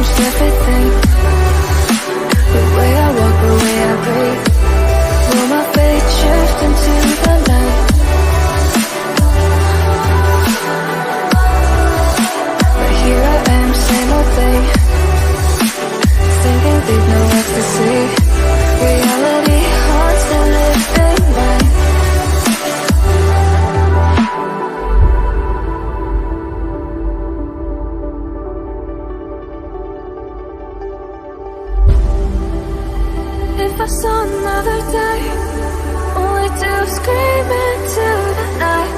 changed everything. The way I walk, the way I breathe. Will my fate shift into the night? But here I am, same old day, thinking deep, no ecstasy. Reality haunts the living mind. If I saw another day, only to scream into the night.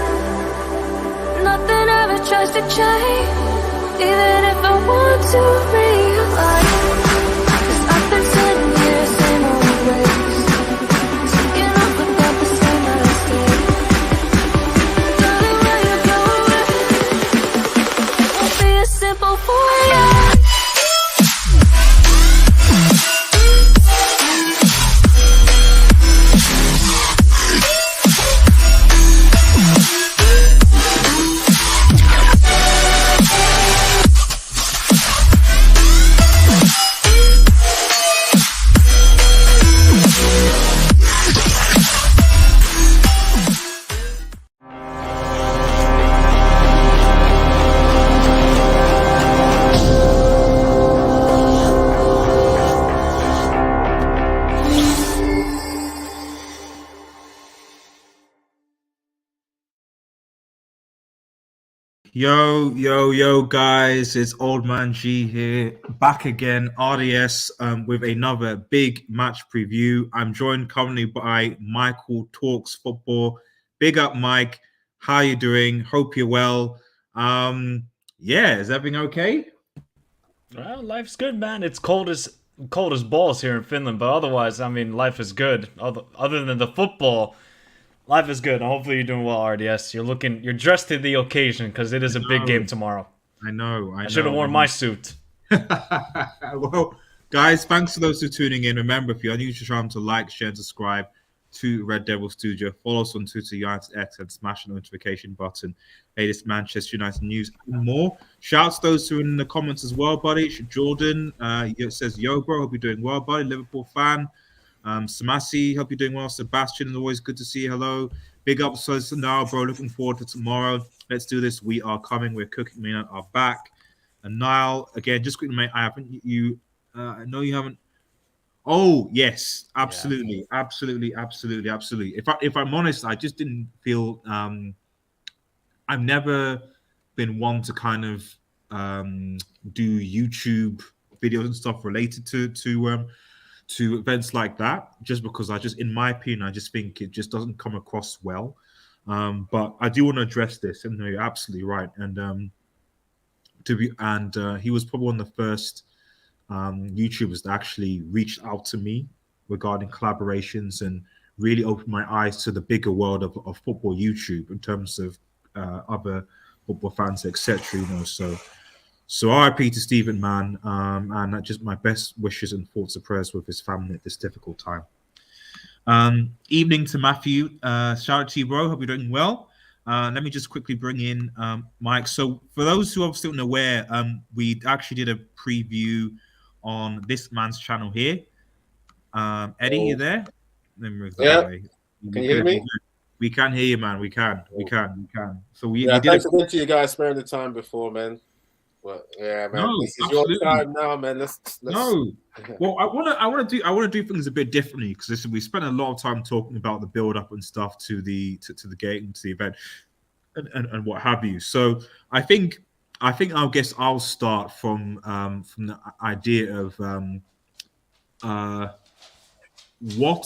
Nothing ever tries to change, even if I want to realize. 'Cause I've been sitting here, same old ways, thinking off about the same mistake. Darling, when you go away, it won't be as simple for you. Yo, guys, it's Old Man G here, back again, RDS, with another big match preview. I'm joined currently by Michael Talks Football. Big up, Mike. How you doing? Hope you're well. Is everything okay? Well, life's good, man. It's cold as balls here in Finland, but otherwise, I mean, life is good. Other than the football, life is good. Hopefully you're doing well, RDS. You're dressed to the occasion because it is a big game tomorrow. I know. I should have worn my suit. Well, guys, thanks to those who are tuning in. Remember, if you're new to the channel, to like, share, and subscribe to Red Devil Studio. Follow us on Twitter, United X, and smash the notification button. Latest Manchester United news and more. Shouts to those who are in the comments as well, buddy. Jordan says, "Yo, bro, hope you're doing well, buddy. Liverpool fan." Samasi, hope you're doing well. Sebastian, always good to see you. Hello. Big up so now, bro. Looking forward to tomorrow. Let's do this. We are coming. We're cooking. We are back. And Niall, again, just quickly, mate. I know you haven't. Oh yes, absolutely, yeah. absolutely. If I'm honest, I just didn't feel. I've never been one to kind of do YouTube videos and stuff related to events like that, just because in my opinion, I just think it just doesn't come across well. But I do want to address this, and you're absolutely right. And he was probably one of the first YouTubers that actually reached out to me regarding collaborations and really opened my eyes to the bigger world of football YouTube in terms of other football fans, etc. So RIP to Stephen, man, and just my best wishes and thoughts and prayers with his family at this difficult time. Evening to Matthew. Shout out to you, bro. Hope you're doing well. Let me just quickly bring in Mike. So for those who are still unaware, we actually did a preview on this man's channel here. Eddie, you there? Let me move that away. Can you hear me? We can hear you, man. We can. So we thanks again to you guys sparing the time before, man. Well, yeah, man. No, this is your time now, man. Let's. No. Well, I want to do things a bit differently because we spent a lot of time talking about the build up and stuff to the game, to the event, and what have you. So I think I'll start from the idea of what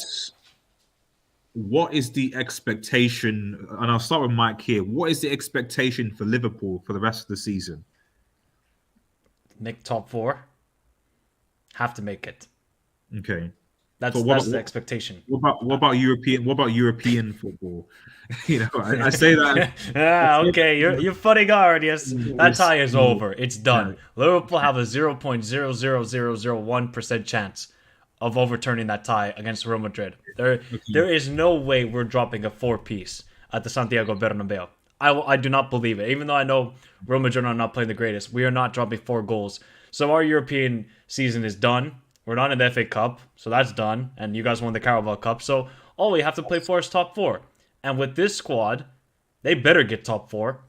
is the expectation, and I'll start with Mike here. What is the expectation for Liverpool for the rest of the season? Make top 4. Have to make it. Okay. That's the expectation. What about European football? I say that. Okay, you're funny guard. Yes, that tie is over. It's done. Yeah. Liverpool have a 0.00001% chance of overturning that tie against Real Madrid. There is no way we're dropping a 4-piece at the Santiago Bernabeu. I do not believe it. Even though I know Real Madrid are not playing the greatest, we are not dropping 4 goals. So our European season is done. We're not in the FA Cup, so that's done. And you guys won the Carabao Cup, so all we have to play for is top 4. And with this squad, they better get top 4.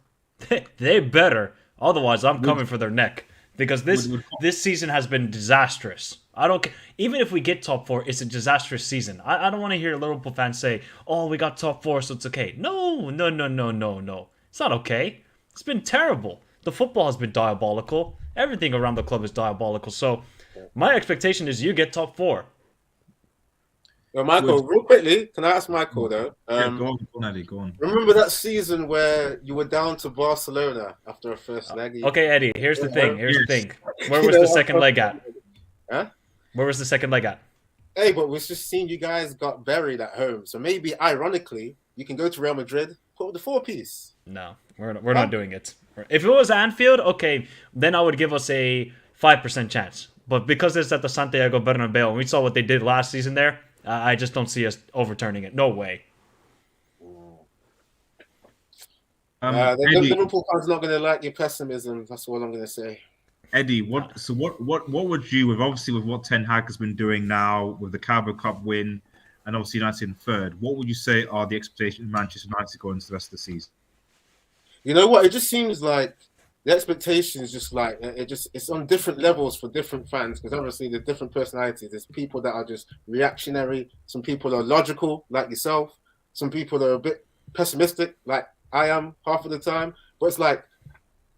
They better. Otherwise, I'm coming for their neck. Because this season has been disastrous. I don't care. Even if we get top 4, it's a disastrous season. I don't want to hear Liverpool fans say, "Oh, we got top 4, so it's okay." No. It's not okay. It's been terrible. The football has been diabolical. Everything around the club is diabolical. So, my expectation is you get top 4. Well, Michael, real quickly, can I ask Michael though? Go on, Eddie. Go on. Remember that season where you were down to Barcelona after a first leg? Okay, Eddie. Here's the thing. Where was the second leg at? Huh? Where was the second leg at? Hey, but we've just seen you guys got buried at home. So maybe, ironically, you can go to Real Madrid, put up the 4-piece. No, we're not doing it. If it was Anfield, okay, then I would give us a 5% chance. But because it's at the Santiago Bernabeu, and we saw what they did last season there, I just don't see us overturning it. No way. The Liverpool fans not going to like your pessimism. That's what I'm going to say. Eddie, what would you, with what Ten Hag has been doing now with the Carabao Cup win and obviously United in third, what would you say are the expectations of Manchester United going into the rest of the season? You know what? It just seems like the expectation is just like it's on different levels for different fans, because obviously there's different personalities. There's people that are just reactionary. Some people are logical, like yourself. Some people are a bit pessimistic, like I am half of the time. But it's like,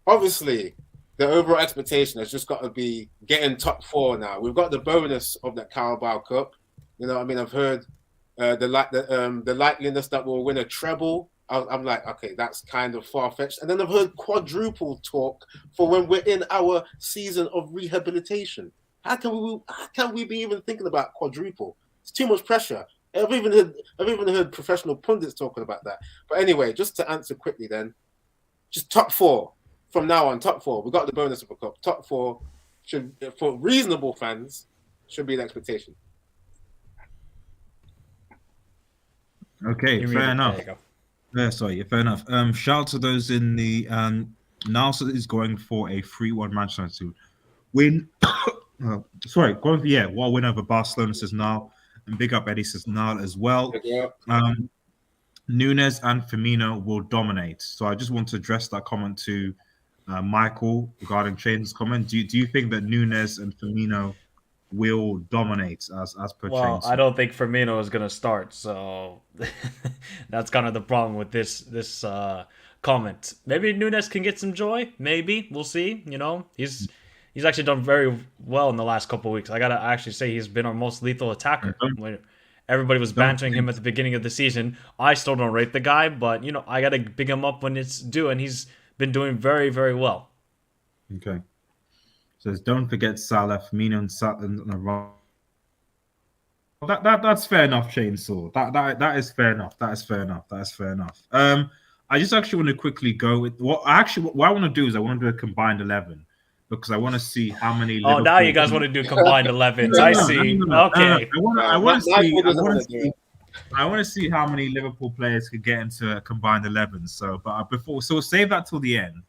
obviously, the overall expectation has just got to be getting top 4 now. We've got the bonus of that Carabao Cup. You know what I mean? I've heard the likeliness that we'll win a treble. I'm like, okay, that's kind of far-fetched. And then I've heard quadruple talk for when we're in our season of rehabilitation. How can we be even thinking about quadruple? It's too much pressure. I've even heard professional pundits talking about that. But anyway, just to answer quickly then, just top 4. From now on, top 4. We got the bonus of a cup. Top 4 should, for reasonable fans, should be the expectation. Okay, fair enough. Fair enough. Shout out to those in the Nelson is going for a 3-1 Manchester United win. What win over Barcelona, says Niall, and big up Eddie, says Niall as well. Nunes and Firmino will dominate. So I just want to address that comment to Michael regarding Shane's comment. Do you think that Nunes and Firmino will dominate as per Well, Shane? I don't think Firmino is going to start, so that's kind of the problem with this comment. Maybe Nunes can get some joy. Maybe we'll see. You know, he's actually done very well in the last couple of weeks. I gotta actually say he's been our most lethal attacker. Everybody was bantering him at the beginning of the season. I still don't rate the guy, but you know I gotta big him up when it's due, and he's been doing very, very well. Okay. Says don't forget Salah, Firmino, and Salah. That's fair enough, Chainsaw. That is fair enough. That is fair enough. I just actually want to quickly go with what I want to do is I want to do a combined 11 because I want to see how many. Oh, now you guys want to do combined 11s. I see. Okay. I want to see how many Liverpool players could get into a combined 11. So, but we'll save that till the end.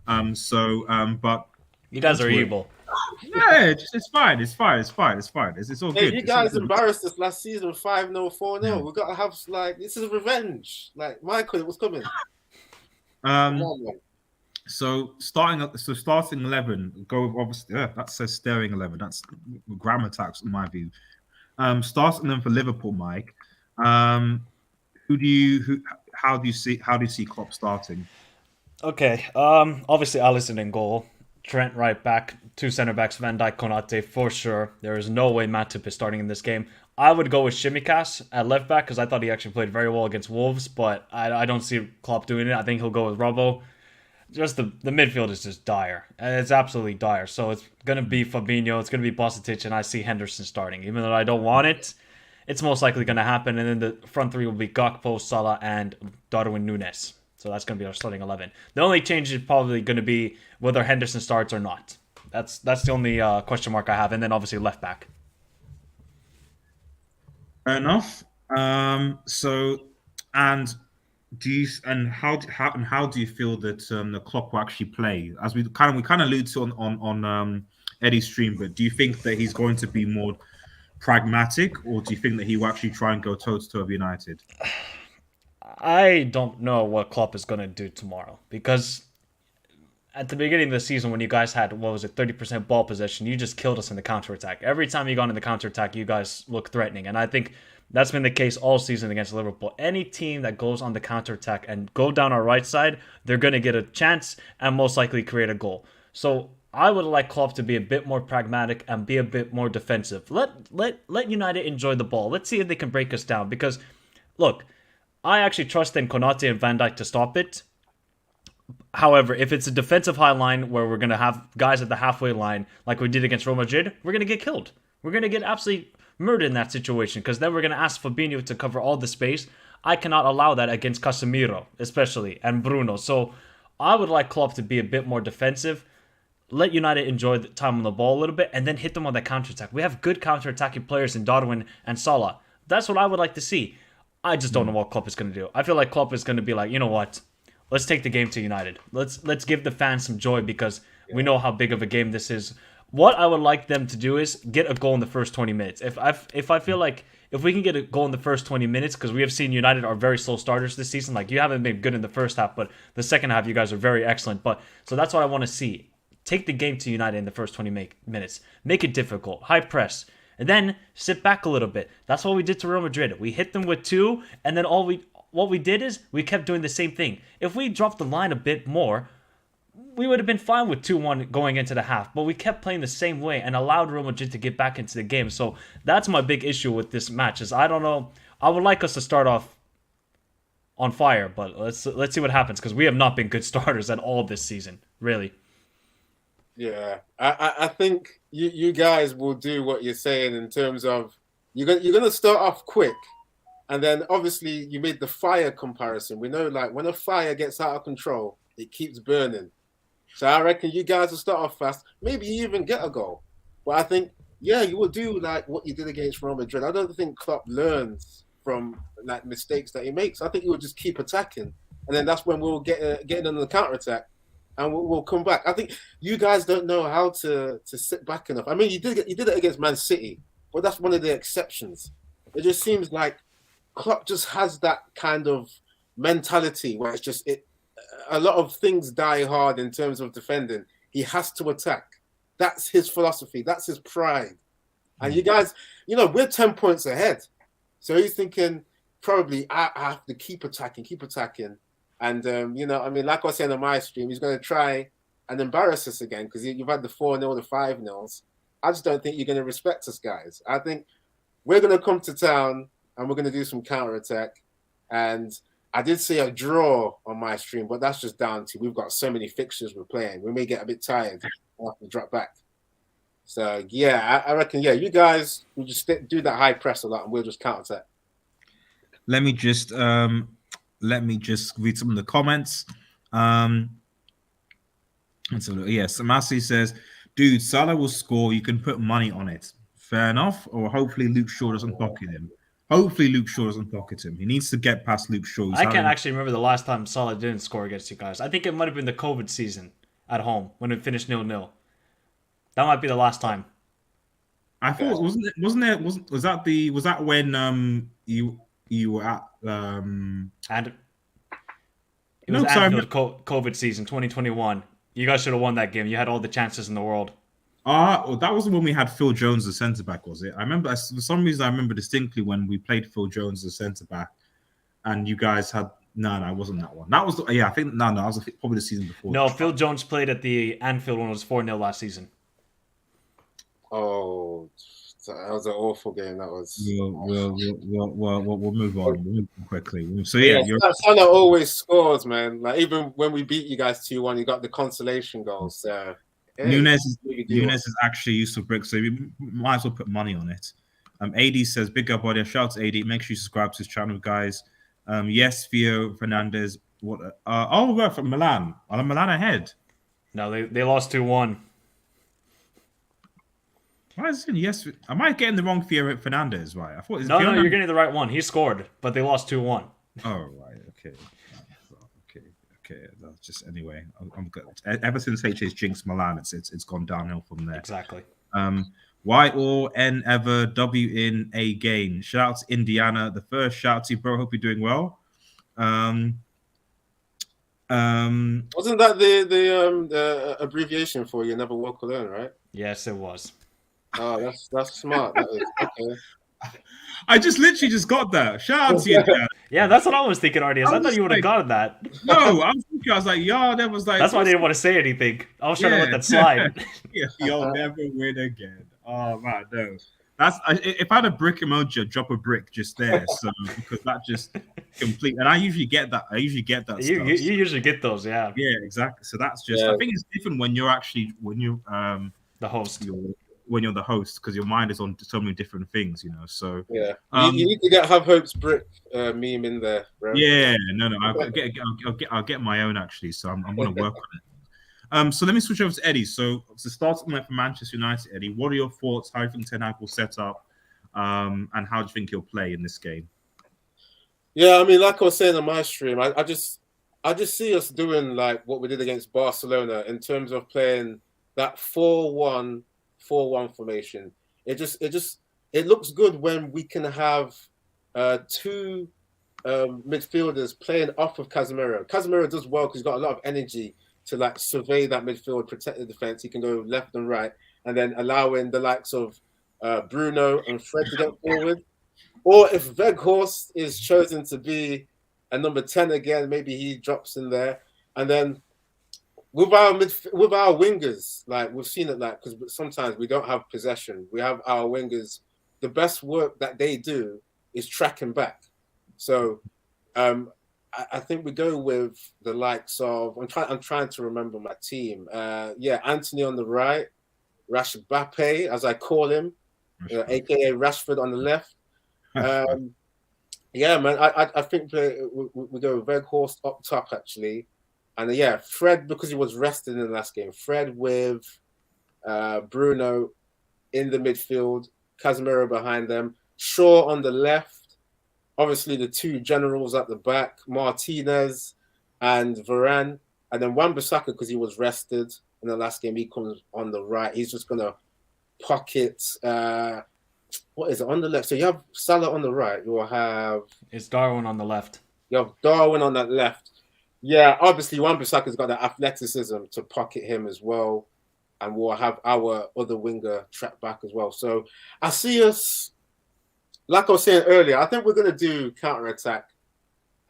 But you guys are evil. Yeah, it's fine. It's all good. You guys embarrassed us last season 5-0, 4-0. We've got to have this is revenge. Like Michael, it was coming. So starting 11, go obviously. That says staring 11. That's grammar tax in my view. Starting them for Liverpool, Mike. How do you see Klopp starting? Okay. Obviously Alisson in goal. Trent right back, 2 center backs, Van Dijk, Konate for sure. There is no way Matip is starting in this game. I would go with Shimikas at left back because I thought he actually played very well against Wolves, but I don't see Klopp doing it. I think he'll go with Robbo. Just the midfield is just dire. It's absolutely dire. So it's going to be Fabinho, it's going to be Bostic, and I see Henderson starting. Even though I don't want it, it's most likely going to happen. And then the front 3 will be Gakpo, Salah, and Darwin Núñez. So that's going to be our starting 11. The only change is probably going to be whether Henderson starts or not. That's the only question mark I have. And then obviously left back. Fair enough. do you and how do you feel that the Klopp will actually play? As we kind of alluded to on Eddie's stream, but do you think that he's going to be more pragmatic, or do you think that he will actually try and go toe to toe with United? I don't know what Klopp is going to do tomorrow because at the beginning of the season when you guys had, what was it, 30% ball possession, you just killed us in the counterattack. Every time you got in the counterattack, you guys look threatening. And I think that's been the case all season against Liverpool. Any team that goes on the counterattack and go down our right side, they're going to get a chance and most likely create a goal. So I would like Klopp to be a bit more pragmatic and be a bit more defensive. Let United enjoy the ball. Let's see if they can break us down. Because, look, I actually trust in Konate and Van Dijk to stop it. However, if it's a defensive high line where we're going to have guys at the halfway line like we did against Real Madrid, we're going to get killed. We're going to get absolutely murdered in that situation because then we're going to ask Fabinho to cover all the space. I cannot allow that against Casemiro, especially, and Bruno. So I would like Klopp to be a bit more defensive, let United enjoy the time on the ball a little bit, and then hit them on that counterattack. We have good counter-attacking players in Darwin and Salah. That's what I would like to see. I just don't know what Klopp is going to do. I feel like Klopp is going to be like, you know what? Let's take the game to United. Let's give the fans some joy because we know how big of a game this is. What I would like them to do is get a goal in the first 20 minutes. If I feel like if we can get a goal in the first 20 minutes, because we have seen United are very slow starters this season. Like, you haven't been good in the first half, but the second half you guys are very excellent. But so that's what I want to see. Take the game to United in the first 20 minutes. Make it difficult. High press. And then sit back a little bit. That's what we did to Real Madrid. We hit them with two, and then what we did is we kept doing the same thing. If we dropped the line a bit more, we would have been fine with 2-1 going into the half. But we kept playing the same way and allowed Real Madrid to get back into the game. So that's my big issue with this match. Is I don't know. I would like us to start off on fire, but let's see what happens because we have not been good starters at all this season, really. Yeah, I think you guys will do what you're saying in terms of you're going to start off quick. And then obviously you made the fire comparison. We know like when a fire gets out of control, it keeps burning. So I reckon you guys will start off fast. Maybe you even get a goal. But I think, yeah, you will do like what you did against Real Madrid. I don't think Klopp learns from like mistakes that he makes. I think he will just keep attacking. And then that's when we'll get in on the counter-attack. And we'll come back. I think you guys don't know how to sit back enough. I mean, you did it against Man City. But that's one of the exceptions. It just seems like Klopp just has that kind of mentality where it's just a lot of things die hard in terms of defending. He has to attack. That's his philosophy. That's his pride. And you guys, we're 10 points ahead. So he's thinking probably I have to keep attacking. And, like I was saying on my stream, he's going to try and embarrass us again because you've had the 4-0, the 5-0s. I just don't think you're going to respect us, guys. I think we're going to come to town and we're going to do some counter-attack. And I did see a draw on my stream, but that's just down to we've got so many fixtures we're playing. We may get a bit tired after we drop back. So, yeah, I reckon, you guys will just do that high press a lot and we'll just counter-attack. Let me just read some of the comments. And so, Samasi says, dude, Salah will score. You can put money on it. Fair enough. Or hopefully Luke Shaw doesn't pocket him. He needs to get past Luke Shaw. I can't actually remember the last time Salah didn't score against you guys. I think it might have been the COVID season at home when it finished 0-0. That might be the last time. I thought was that when you were at and it was Anfield COVID season 2021. You guys should have won that game. You had all the chances in the world. That was when we had Phil Jones as centre back, was it? I remember for some reason I remember distinctly when we played Phil Jones as centre back, and you guys had no, it wasn't that one. That was I think that was probably the season before. No, Phil Jones played at the Anfield when it was 4-0 last season. Oh, that was an awful game. That was. We'll move on. We'll move on quickly. So Salah always scores, man. Like even when we beat you guys 2-1, you got the consolation goal. So Nunes is actually used for bricks, so we might as well put money on it. AD says, "Big up, buddy." Shout out to AD. Make sure you subscribe to his channel, guys. Yes, Theo Fernandez. What? We're from Milan. Are Milan ahead? No, they lost 2-1. Why is it yes? Am I getting the wrong Theo Fernandez? Right, I thought. No, you're getting the right one. He scored, but they lost 2-1. Oh right, Okay. Okay. That's just anyway. I'm good. Ever since HA's jinxed Milan, it's gone downhill from there. Exactly. Y or N ever W in a game. Shout out to Indiana. The first shout out to you, bro. Hope you're doing well. Wasn't that the abbreviation for "You Never Walk Alone," right? Yes, it was. Oh, that's smart. That is okay. I just literally just got that. Shout out to you, Indiana. Yeah, that's what I was thinking, RDS. I thought was you would have like- gotten that. No, I was thinking. I was like, "Yo, that was like." That's why I didn't want to say anything. I was trying to let that slide. Yeah, you'll never win again. Oh man, no. If I had a brick emoji, I'd drop a brick just there. So because that just complete, and I usually get that. You usually get those, yeah. Yeah, exactly. So that's just. I think it's different when you're The host. When you're the host, because your mind is on so many different things, you know. So yeah, you need to have Hope's brick meme in there, bro. Yeah, no, I'll get my own actually. So I'm going to work on it. So let me switch over to Eddie. So to start for Manchester United, Eddie, what are your thoughts? How do you think Ten Hag will set up, and how do you think he'll play in this game? Yeah, I mean, like I was saying on my stream, I just see us doing like what we did against Barcelona in terms of playing that 4-1 formation. It looks good when we can have two midfielders playing off of Casemiro. Casemiro does well because he's got a lot of energy to like survey that midfield, protect the defense. He can go left and right, and then allowing the likes of Bruno and Fred to get forward. Or if Weghorst is chosen to be a number 10 again, maybe he drops in there, and then with our wingers, like we've seen it, like because sometimes we don't have possession. We have our wingers. The best work that they do is tracking back. So I think we go with the likes of. I'm trying to remember my team. Anthony on the right, Rashbappe, as I call him, aka Rashford on the left. Yeah, man. I think we go with Weghorst up top actually. And Fred, because he was rested in the last game. Fred with Bruno in the midfield, Casemiro behind them, Shaw on the left. Obviously, the two generals at the back, Martinez and Varane. And then Wan-Bissaka, because he was rested in the last game, he comes on the right. He's just going to pocket. What is it on the left? So you have Salah on the right. You will have. It's Darwin on the left. You have Darwin on that left. Yeah, obviously Wan-Bissaka's got the athleticism to pocket him as well, and we'll have our other winger track back as well. So I see us, like I was saying earlier, I think we're going to do counter-attack.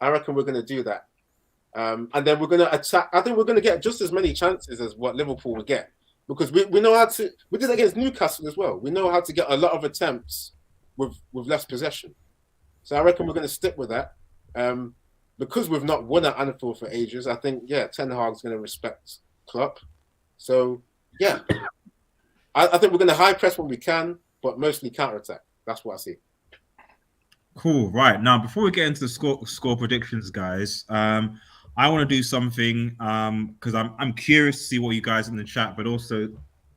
I reckon we're going to do that. And then we're going to attack. I think we're going to get just as many chances as what Liverpool will get, because we know how to. We did it against Newcastle as well. We know how to get a lot of attempts with less possession. So I reckon we're going to stick with that. Because we've not won at Anfield for ages, I think, Ten Hag's going to respect Klopp. So, I think we're going to high press when we can, but mostly counter-attack. That's what I see. Cool. Right. Now, before we get into the score predictions, guys, I want to do something because I'm curious to see what you guys in the chat, but also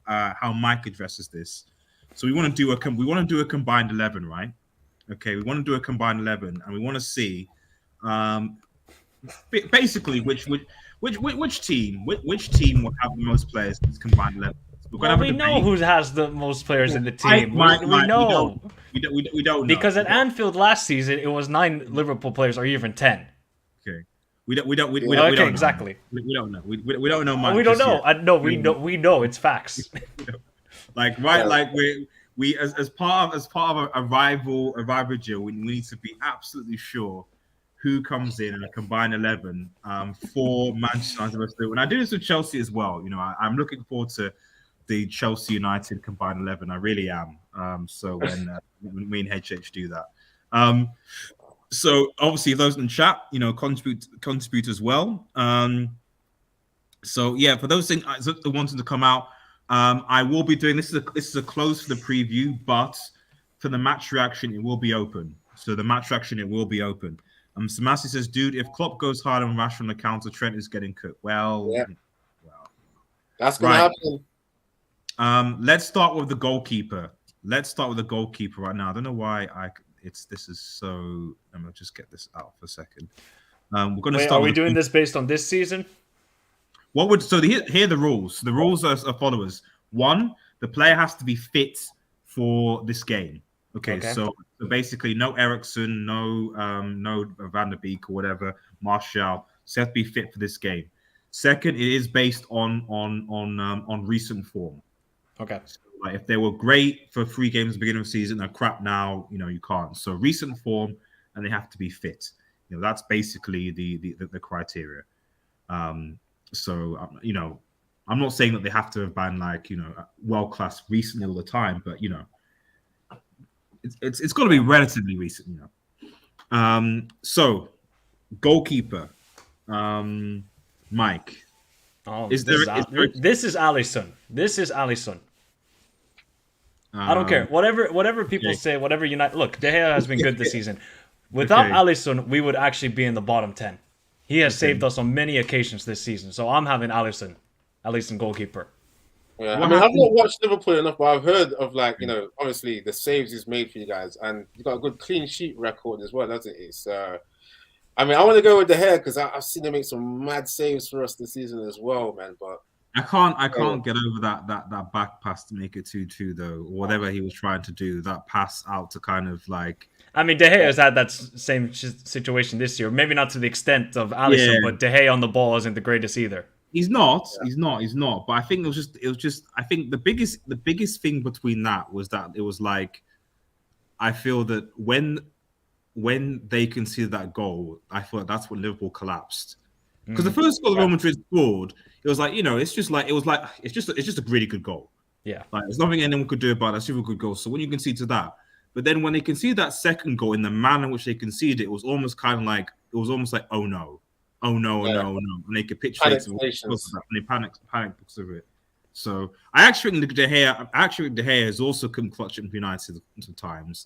how Mike addresses this. So we want to do a combined 11, right? Okay, we want to do a combined 11, and we want to see basically which team will have the most players in this combined 11. We know who has the most players in the team. We know. We don't know. Because at Anfield last season, it was 9 Liverpool players, or even 10. Okay. We don't Okay, exactly. We don't know. We don't know much. We don't know. We know. It's facts. Like we as part of a rival we need to be absolutely sure who comes in a combined 11 for Manchester United versus Liverpool. And I do this with Chelsea as well. You know, I'm looking forward to the Chelsea United combined 11. I really am. So when me and HH do that. So obviously those in the chat, contribute as well. So yeah, for those things that wanted to come out, I will be doing this is a close for the preview, but for the match reaction, it will be open. So the match reaction, it will be open. Samasi says, dude, if Klopp goes hard on Rashford on the counter, Trent is getting cooked. Well, that's going to happen. Let's start with the goalkeeper. Right now. I don't know why this is so. Let me just get this out for a second. We're going to Wait, start. are we with doing this based on this season? Here are the rules. The rules are followers. One, the player has to be fit for this game. Okay. So basically, no Ericsson, no Van der Beek or whatever, Martial. So they have to be fit for this game. Second, it is based on recent form. Okay. So, like if they were great for 3 games at the beginning of the season, they're crap now. You can't. So recent form, and they have to be fit. That's basically the criteria. So I'm not saying that they have to have been like world class recently all the time, but it's got to be relatively recent. So goalkeeper, Mike. Oh, Is this there? this is Alisson. This is Alisson. I don't care. Whatever people say, whatever United. Look, De Gea has been good this season. Without Alisson, we would actually be in the bottom 10. He has saved us on many occasions this season. So I'm having Alisson goalkeeper. Yeah, I mean, I've not watched Liverpool enough, but I've heard of obviously the saves he's made for you guys, and you've got a good clean sheet record as well, doesn't it? So, I mean, I want to go with De Gea because I've seen him make some mad saves for us this season as well, man. But I can't get over that back pass to make it 2-2 though, or whatever he was trying to do. That pass out to kind of like. I mean, De Gea has had that same situation this year. Maybe not to the extent of Alisson, but De Gea on the ball isn't the greatest either. He's not. But I think it was just. I think the biggest thing between that was that it was like, I feel that when they conceded that goal, I thought that's when Liverpool collapsed. Because the first goal Real Madrid scored, it was like it's just a really good goal. Yeah, like there's nothing anyone could do about that. Super good goal. So when you concede to that, but then when they conceded that second goal in the manner in which they conceded, it was almost like oh no, and they capitulated and they panicked because of it. So I actually think De Gea has also come clutch at United sometimes,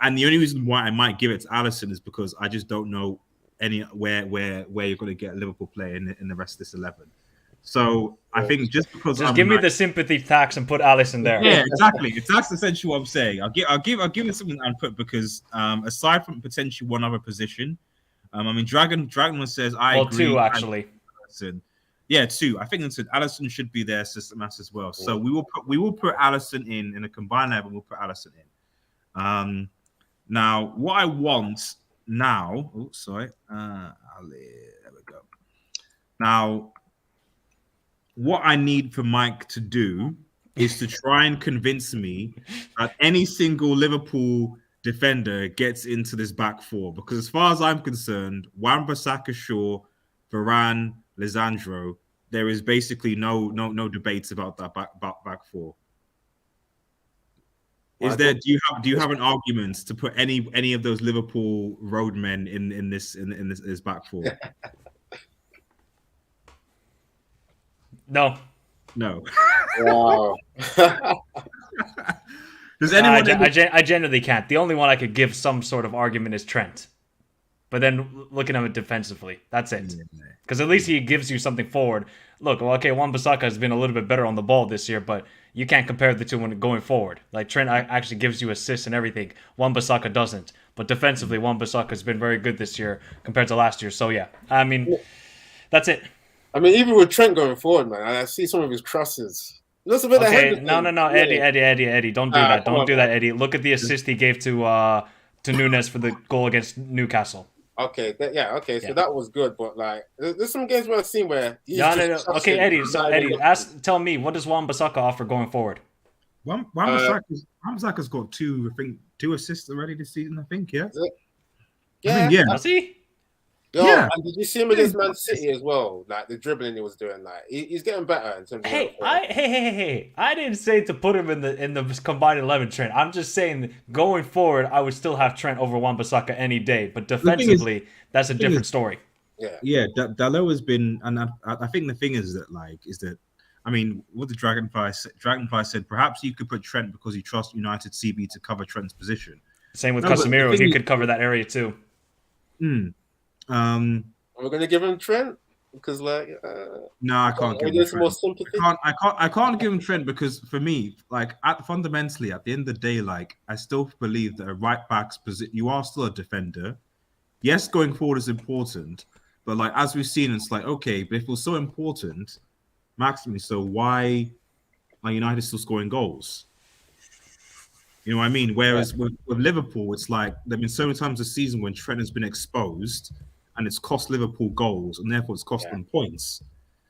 and the only reason why I might give it to Alisson is because I just don't know where you're going to get a Liverpool player in the rest of this 11. So I think just because give me the sympathy tax and put Alisson there. Yeah, exactly. That's essentially what I'm saying. I'll give it something to put because aside from potentially one other position, I mean Dragon says I agree. 2 actually. Yeah, 2. I think Alisson should be there system as well. So we will put Alisson in a combined level. We'll put Alisson in. Now what I want now. Oh, sorry. There we go. Now. What I need for Mike to do is to try and convince me that any single Liverpool defender gets into this back 4. Because as far as I'm concerned, Wan-Bissaka, Shaw, Varane, Lisandro, there is basically no debates about that back 4. Is there? Do you have an argument to put any of those Liverpool roadmen in this back 4? No. Wow. Does anyone? I genuinely can't. The only one I could give some sort of argument is Trent. But then looking at it defensively, that's it. Because at least he gives you something forward. Look, okay, Wan-Bissaka has been a little bit better on the ball this year, but you can't compare the two when going forward. Like Trent actually gives you assists and everything. Wan-Bissaka doesn't. But defensively, Wan-Bissaka has been very good this year compared to last year. So yeah, I mean, that's it. I mean, even with Trent going forward, man, I see some of his crosses. Looks a bit ahead. No, Eddie, don't do that. Don't do that, Eddie. Look at the assist he gave to Nunes for the goal against Newcastle. Okay, so that was good, but like, there's some games where I've seen where. No. Okay, Eddie. So Eddie, tell me, what does Wan-Bissaka offer going forward? Wan-Bissaka's got 2 assists already this season. I think, yeah. Yeah. Does he? Yeah, and did you see him against Man City as well? Like the dribbling he was doing, like he's getting better in terms of. Hey, I didn't say to put him in the combined 11, Trent. I'm just saying going forward, I would still have Trent over Wan-Bissaka any day. But defensively, that's a different story. Yeah. Dalot has been, and I think the thing is that I mean, what the Dragonfly said, perhaps you could put Trent because you trust United CB to cover Trent's position. Same with Casemiro, he could cover that area too. Are we gonna give him Trent? Because no, I can't give him Trent. I can't give him Trent because for me, like fundamentally, at the end of the day, like I still believe that a right back's position, you are still a defender. yes, going forward is important, but like as we've seen, it's like okay, but if it was so important, maximally so, why are United still scoring goals? You know what I mean? Whereas with Liverpool, it's like there've been so many times this season when Trent has been exposed and it's cost Liverpool goals and therefore it's cost them points.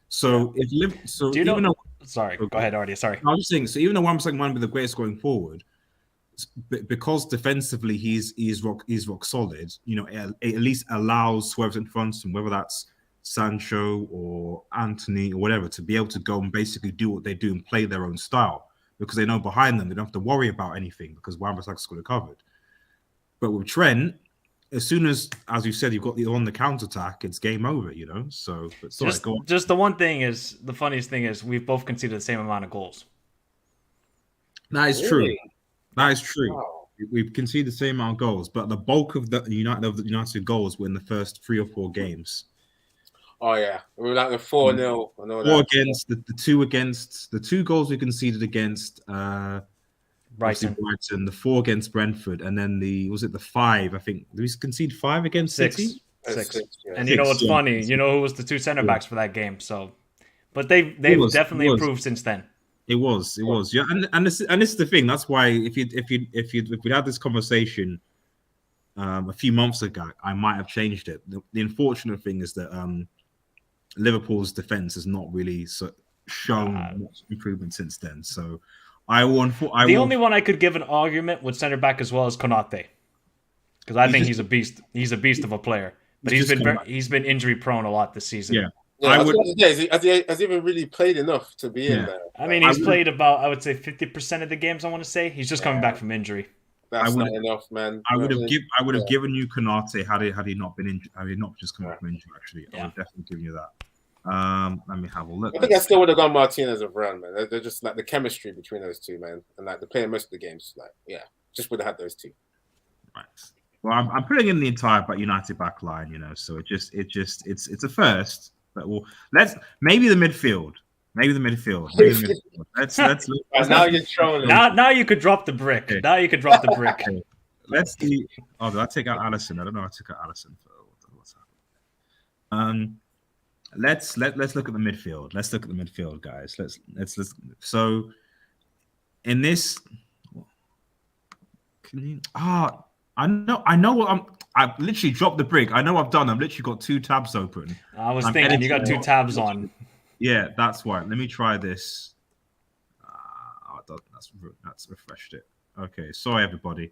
So Do you know? Sorry, go ahead, Artie. Sorry. I was just saying. So even though Wan-Bissaka might be the greatest going forward, because defensively he's rock solid. You know, it at least allows whoever's in front of him, whether that's Sancho or Anthony or whatever, to be able to go and basically do what they do and play their own style because they know behind them they don't have to worry about anything because Wan-Bissaka's got it covered. But with Trent, as soon as you said, you've got on the counter attack, it's game over. You know, so but sorry, go on. Just the one thing is the funniest thing is we've both conceded the same amount of goals. That is true. That is true. Wow. We've conceded the same amount of goals, but the bulk of the United goals were in the first 3 or 4 games. Oh yeah, we were like the 4-0. I know 4 against the 2 goals we conceded against Brighton, the 4 against Brentford, and then the 5? I think did we concede 5 against City? 6. Yeah. And you know what's funny? You know who was the 2 centre backs for that game? So, but they've definitely improved since then. It was, yeah, and this is the thing. That's why if we had this conversation a few months ago, I might have changed it. The unfortunate thing is that Liverpool's defense has not really shown much improvement since then. So the only one I could give an argument with centre back as well is Konate, because I think he's a beast. He's a beast of a player, but he's been injury prone a lot this season. Yeah. Has he even really played enough to be in there? I mean, he's played about, I would say, 50% of the games. I want to say he's just coming back from injury. That's not enough, man. I would have given you Konate had he not been injured. Had he not just come back from injury, actually, I would definitely give you that. Let me have a look. I think I still would have gone Martinez and Varane, man. They're just like the chemistry between those two, man, and like they're playing most of the games. Like, just would have had those two. Right. Well, I'm putting in the entire United back line, you know. So it's a first. But maybe the midfield. Let's now you're trolling. Now you could drop the brick. Okay. Now you could drop the brick. Okay. Let's see. Oh, did I take out Alisson? I don't know. I took out Alisson. What's happening? Let's look at the midfield. Let's look at the midfield, guys. Let's. So, in this, I know what I've literally dropped the brick. I know I've done. I've literally got 2 tabs open. I was thinking you got 2 tabs on. Yeah, that's why. Let me try this. That's refreshed it. Okay, sorry everybody.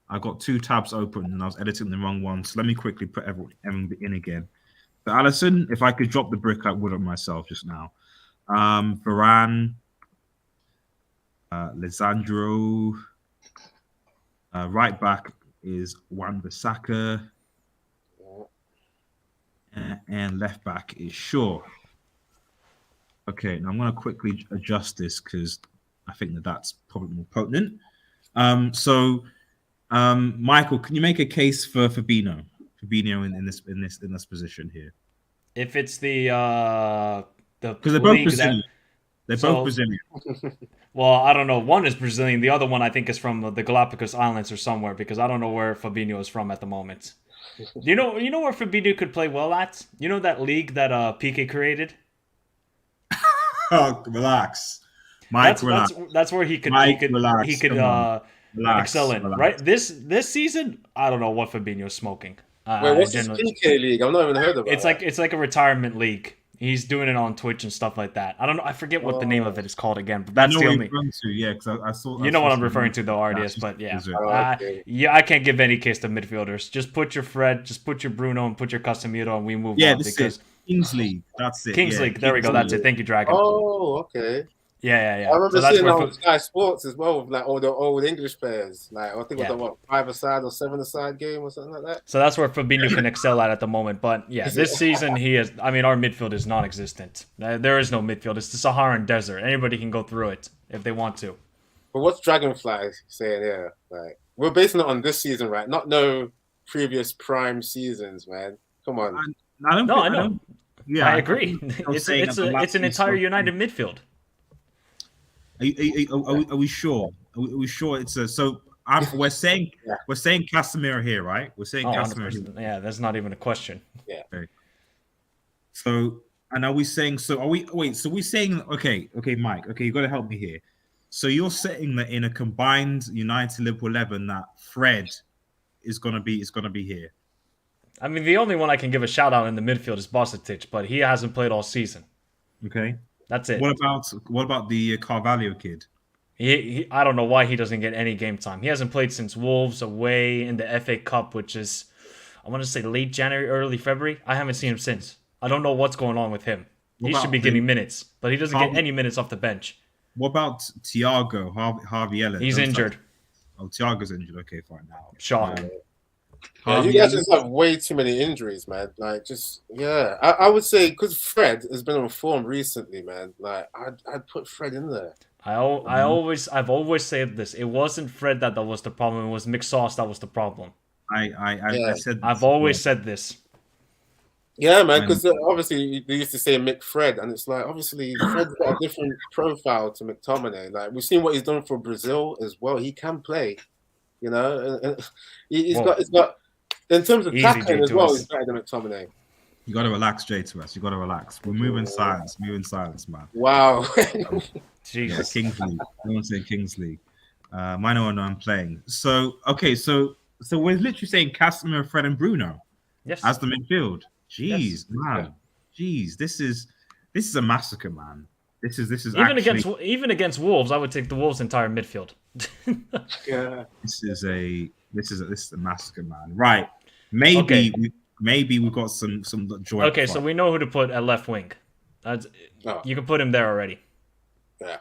I got 2 tabs open and I was editing the wrong one. So let me quickly put everyone in again. But Alisson, if I could drop the brick, I would have myself just now. Varane, Lisandro, right back is Wan-Bissaka, and left back is Shaw. Okay, now I'm going to quickly adjust this because I think that's probably more potent. Michael, can you make a case for Fabinho in this position here? If it's the because they're both Brazilian. They're both Brazilian. Well, I don't know. One is Brazilian. The other one I think is from the Galapagos Islands or somewhere because I don't know where Fabinho is from at the moment. You know where Fabinho could play well at? You know that league that Piqué created? Oh, relax. Mike, relax. That's where he could excel in. Relax. Right? This season, I don't know what Fabinho's smoking. Wait, what's this PK league? I've not even heard about it. It's like a retirement league. He's doing it on Twitch and stuff like that. I don't know. I forget what the name of it is called again, but that's the only. Because I saw. You know what I'm referring to, though, RDS. But yeah, I can't give any case to midfielders. Just put your Fred, just put your Bruno, and put your Casemiro, and we move on. Because Kings League. That's it. Kings League. There we go. That's it. Thank you, Dragon. Oh, okay. Yeah. I remember seeing on Sky Sports as well with like all the old English players. Like I think it was 5-a-side or 7-a-side game or something like that. So that's where Fabinho can excel at the moment. But yeah, this season he is. I mean, our midfield is non-existent. There is no midfield. It's the Saharan desert. Anybody can go through it if they want to. But what's Dragonfly saying here? Like we're basing it on this season, right? Not no previous prime seasons, man. Come on. I know. Yeah, I agree. It's an entire United midfield. Are we sure? Are we sure it's a so? we're saying Yeah. Casemiro here, right? We're saying Oh, Casemiro 100%. here. Yeah, that's not even a question. Okay. So, and are we saying? So, are we? Wait. So, we saying? Okay, Mike. Okay, you got to help me here. So, you're saying that in a combined United Liverpool 11, that Fred is gonna be here. I mean, the only one I can give a shout out in the midfield is Bostic, but he hasn't played all season. Okay. That's it. What about the Carvalho kid? I don't know why he doesn't get any game time. He hasn't played since Wolves away in the FA Cup, which is, I want to say late January, early February. I haven't seen him since. I don't know what's going on with him. He should be getting minutes, but he doesn't get any minutes off the bench. What about Thiago, Harvey Elliott? He's injured. Thiago's injured. Okay, fine now. Shock. Yeah, you guys just have way too many injuries, man. Like, just I would say because Fred has been on form recently, man. Like, I'd put Fred in there. I've always said this. It wasn't Fred that was the problem. It was McSauce that was the problem. I said. I've always said this. Yeah, man. Because obviously they used to say McFred, and it's like obviously Fred's got a different profile to McTominay. Like we've seen what he's done for Brazil as well. He can play, you know. And he's got in terms of tackling as well. He's better than McTominay. You got to relax, J2S. You got to relax. We're moving silence. Moving silence, man. Wow. Jesus. Yeah, Kings League. No one's saying Kings League. I know I'm playing. So we're literally saying Casemiro, Fred, and Bruno. Yes. As the midfield. Jeez, yes. man. Yeah. Jeez, this is a massacre, man. This is even against Wolves, I would take the Wolves' entire midfield. Yeah. This is a massacre, man. Right. Maybe we've got some joy. Okay, so we know who to put at left wing. You can put him there already. Yeah.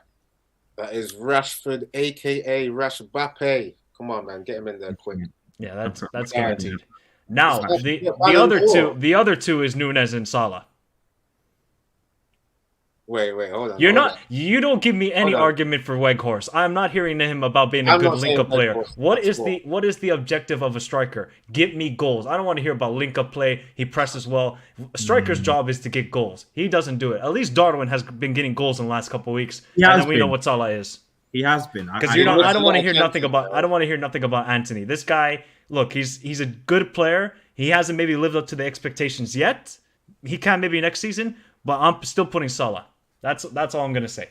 That is Rashford, aka Rash Bappe. Come on, man, get him in there quick. Yeah, that's guaranteed. Now the other two is Nunes and Salah. Wait, hold on. You don't give me any argument for Weghorst. I'm not hearing him about being a good link-up player. What is the objective of a striker? Get me goals. I don't want to hear about link-up play. He presses well. A striker's job is to get goals. He doesn't do it. At least Darwin has been getting goals in the last couple of weeks. And then we know what Salah is. He has been. Because I don't want to hear nothing about Anthony. This guy, look, he's a good player. He hasn't maybe lived up to the expectations yet. He can maybe next season, but I'm still putting Salah. That's all I'm gonna say.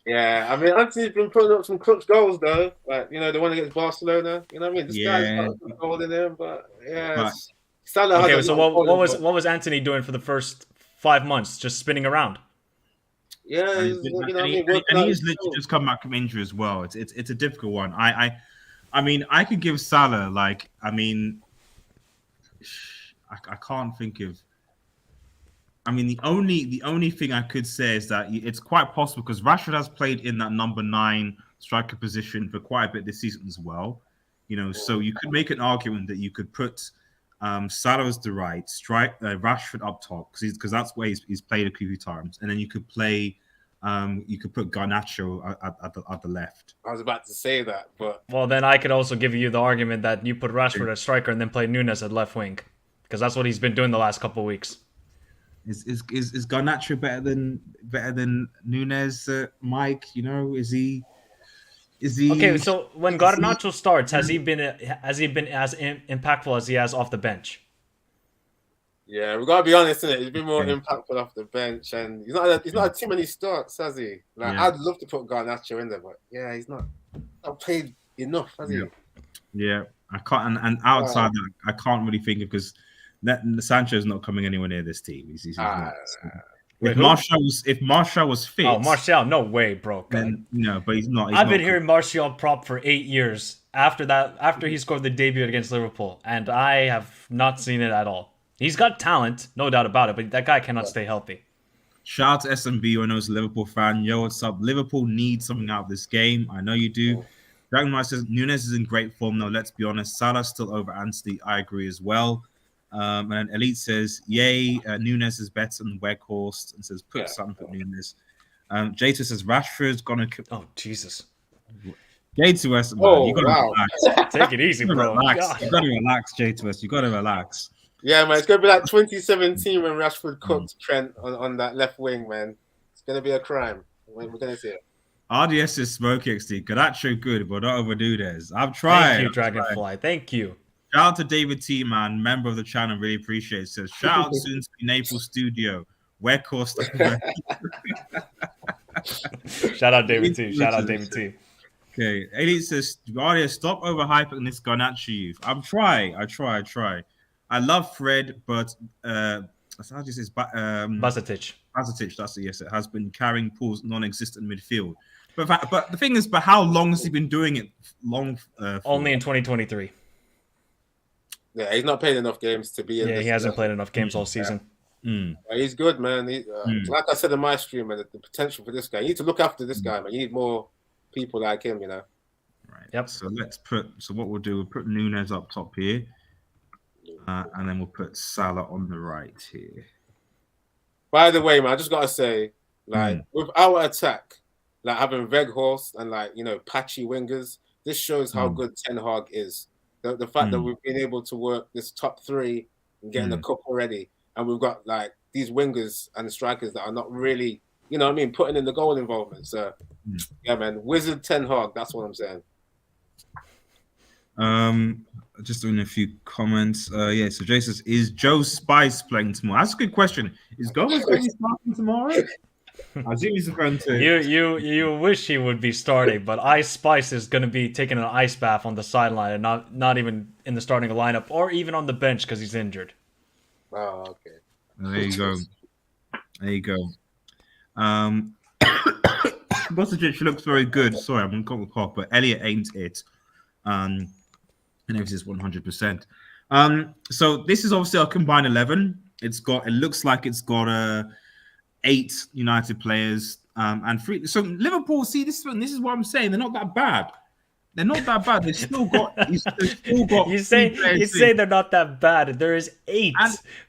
Yeah, I mean Anthony's been putting up some clutch goals though. Like the one against Barcelona. You know what I mean? This guy's got a goal in him, but Salah. Okay, so what was Anthony doing for the first 5 months? Just spinning around. Yeah, he's literally just come back from injury as well. It's a difficult one. I mean, I could give Salah I can't think of. I mean, the only thing I could say is that it's quite possible because Rashford has played in that number 9 striker position for quite a bit this season as well. So you could make an argument that you could put Salah as the right, Rashford up top because that's where he's played a few times, and then you could play. You could put Garnacho at the left. I was about to say that, but then I could also give you the argument that you put Rashford as striker and then play Nunes at left wing because that's what he's been doing the last couple of weeks. Is Garnacho better than Nunes, Mike? Is he? Okay, so when Garnacho starts, has he been as impactful as he has off the bench? Yeah, we gotta be honest, innit? He's been more impactful off the bench, and he's not had too many starts, has he? I'd love to put Garnacho in there, but he's not played enough, has he? Yeah, I can't, and outside that, I can't really think of because Sancho's not coming anywhere near this team. He's not. If Martial was fit, Martial, no way, bro. Then, but he's not. I've been hearing Martial prop for 8 years after he scored the debut against Liverpool, and I have not seen it at all. He's got talent, no doubt about it, but that guy cannot stay healthy. Shout out to SMB, I know he's a Liverpool fan. Yo, what's up? Liverpool needs something out of this game. I know you do. Dragon Knight says Nunes is in great form, though. Let's be honest. Salah's still over Anthony. I agree as well. And then Elite says, yay, Nunes is better than Weghorst, and says, put something for Nunes. Jata says, Rashford's going to... Oh, Jesus. J2S, man, you got to relax. Take it easy, bro. You got to relax, J2S. You got to relax. Yeah, man, it's going to be like 2017 when Rashford cooked Trent on that left wing, man. It's going to be a crime. We're going to see it. RDS is Smoke XD. Ganacho good, but not overdo this. I've tried. Thank you, Dragonfly. Thank you. Shout out to David T, man, member of the channel. Really appreciate it. Says, shout out soon to Naples Studio. Where cost Shout out David T. Shout out David T. Okay. Elite says, RDS, stop overhyping this Garnacho youth. I try. I love Fred, but how do you say Basatic. Basatic, that's it, yes. It has been carrying Paul's non-existent midfield. But the thing is, but how long has he been doing it? Only in 2023. Yeah, he's not played enough games to be in. Yeah, he hasn't played enough games all season. He's good, man. Like I said in my stream, man, the potential for this guy. You need to look after this guy, man. You need more people like him, you know. Right. Yep. So what we'll do, we'll put Nunes up top here. And then we'll put Salah on the right here. By the way, man, I just gotta say, like, with our attack, like having Weghorst and like, you know, patchy wingers, this shows how good Ten Hag is. The fact that we've been able to work this top three and getting the cup already, and we've got like these wingers and strikers that are not really, you know what I mean, putting in the goal involvement. So yeah, man, Wizard Ten Hag, that's what I'm saying. Just doing a few comments. Yeah, so Jay says, is Joe Spice playing tomorrow? That's a good question. Is Gomez going to be starting tomorrow? I assume he's going to. You wish he would be starting, but Ice Spice is going to be taking an ice bath on the sideline and not even in the starting lineup or even on the bench because he's injured. Oh, okay. There you go. Bosic looks very good. Sorry, I'm going to cough, but Elliot ain't it. And this is 100%. So this is obviously our combined 11. It looks like it's got 8 United players and 3. So Liverpool, see, this is what I'm saying. They're not that bad. They're not that bad. They've still got. You say they're not that bad. There is 8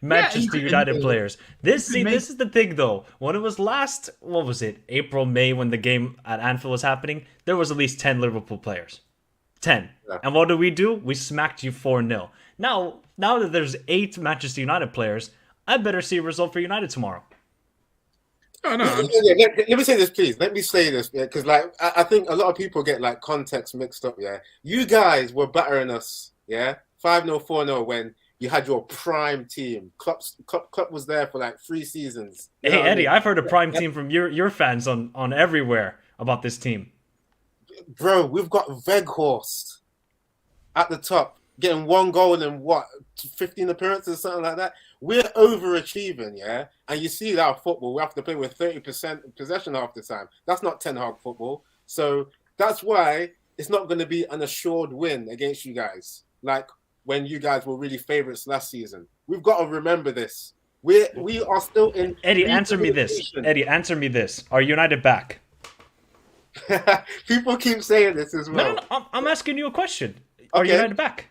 Manchester United players. This is the thing though. When it was last, what was it? April, May, when the game at Anfield was happening, there was at least 10 Liverpool players. 10. Yeah. And what do? We smacked you 4-0. Now that there's 8 Manchester United players, I better see a result for United tomorrow. Oh, no. Let me say this, please. Let me say this, because like I think a lot of people get like context mixed up. Yeah, you guys were battering us. Yeah, 5-0, 4-0 when you had your prime team. Klopp was there for like 3 seasons. Hey Eddie, I've heard a prime team from your fans on everywhere about this team. Bro, we've got Weghorst at the top, getting 1 goal in 15 appearances, something like that. We're overachieving, yeah? And you see that football, we have to play with 30% possession half the time. That's not Ten Hag football. So that's why it's not going to be an assured win against you guys, like when you guys were really favourites last season. We've got to remember this. We are still in... Eddie, answer me this. Are United back? People keep saying this as well. No, I'm asking you a question. Are United back?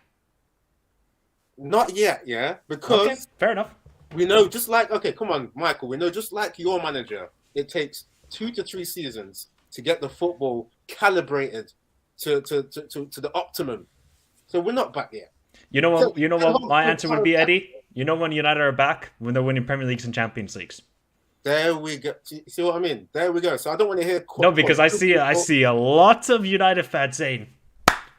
Not yet, yeah. Because fair enough. We know, just like come on, Michael. We know, just like your manager, it takes 2 to 3 seasons to get the football calibrated to the optimum. So we're not back yet. You know what? You know what my answer would be, Eddie. You know when United are back, when they're winning Premier Leagues and Champions Leagues. There we go. See what I mean? There we go. So I don't want to hear. No, because I see a lot of United fans saying,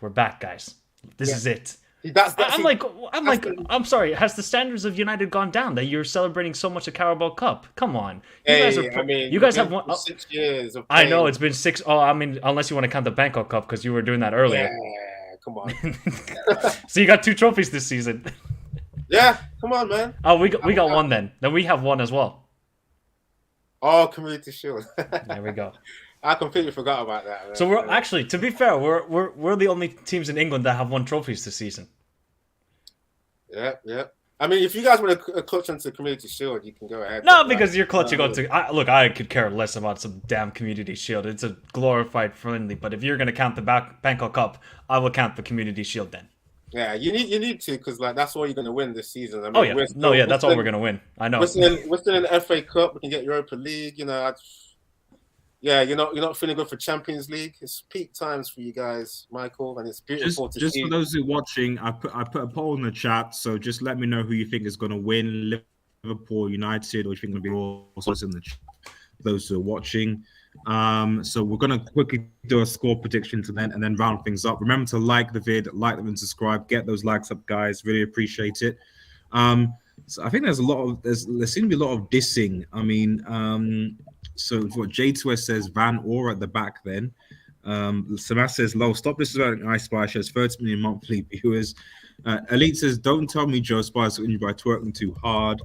"We're back, guys. This is it." I'm sorry. Has the standards of United gone down that you're celebrating so much a Carabao Cup? Come on, you guys have won 6 years. I know it's been 6. Oh, I mean, unless you want to count the Bangkok Cup because you were doing that earlier. Yeah, come on. So you got 2 trophies this season. Yeah, come on, man. Oh, we got one then. Then we have one as well. Oh, Community Shield. There we go. I completely forgot about that. Man. So we're actually, to be fair, we're the only teams in England that have won trophies this season. Yeah. I mean, if you guys want to clutch onto Community Shield, you can go ahead. No, because you're clutching onto. I could care less about some damn Community Shield. It's a glorified friendly. But if you're going to count the Bangkok Cup, I will count the Community Shield then. Yeah, you need to, because like that's all you're going to win this season. I mean, that's all we're going to win. I know. We're still in the FA Cup. We can get Europa League. You know. Yeah, you're not feeling good for Champions League. It's peak times for you guys, Michael, and it's beautiful to see. Just for those who are watching, I put a poll in the chat, so just let me know who you think is going to win, Liverpool, United, or you think going to be also in the chat. Those who are watching, So we're gonna quickly do a score predictions and then round things up. Remember to like the vid, like them, and subscribe. Get those likes up, guys. Really appreciate it. So I think there's a lot of there seems to be a lot of dissing. I mean, so what J2S says Van Or at the back then. Samas says, "Low, stop disrespecting Ice Spice. She has 30 million monthly viewers." Elite says, "Don't tell me Joe Spice got injured by twerking too hard."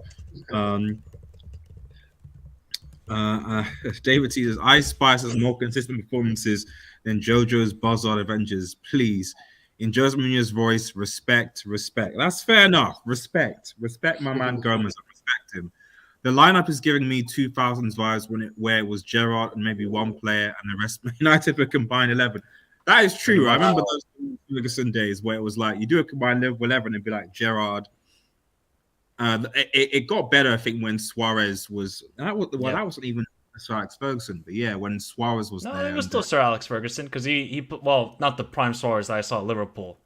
David T says, "Ice Spice has more consistent performances than JoJo's Buzzard Avengers. Please, in Jose Munoz voice, respect. That's fair enough. Respect, my man Gomez. I respect him. The lineup is giving me 2000s vibes where it was Gerrard and maybe one player and the rest United were combined 11. That is true. I remember those Ferguson days where it was like you do a combined Liverpool 11 and it'd be like Gerrard. It got better, I think, when Suarez was. That wasn't even Sir Alex Ferguson, but yeah, when Suarez was there. No, it was still Sir Alex Ferguson because he well, not the prime Suarez that I saw at Liverpool.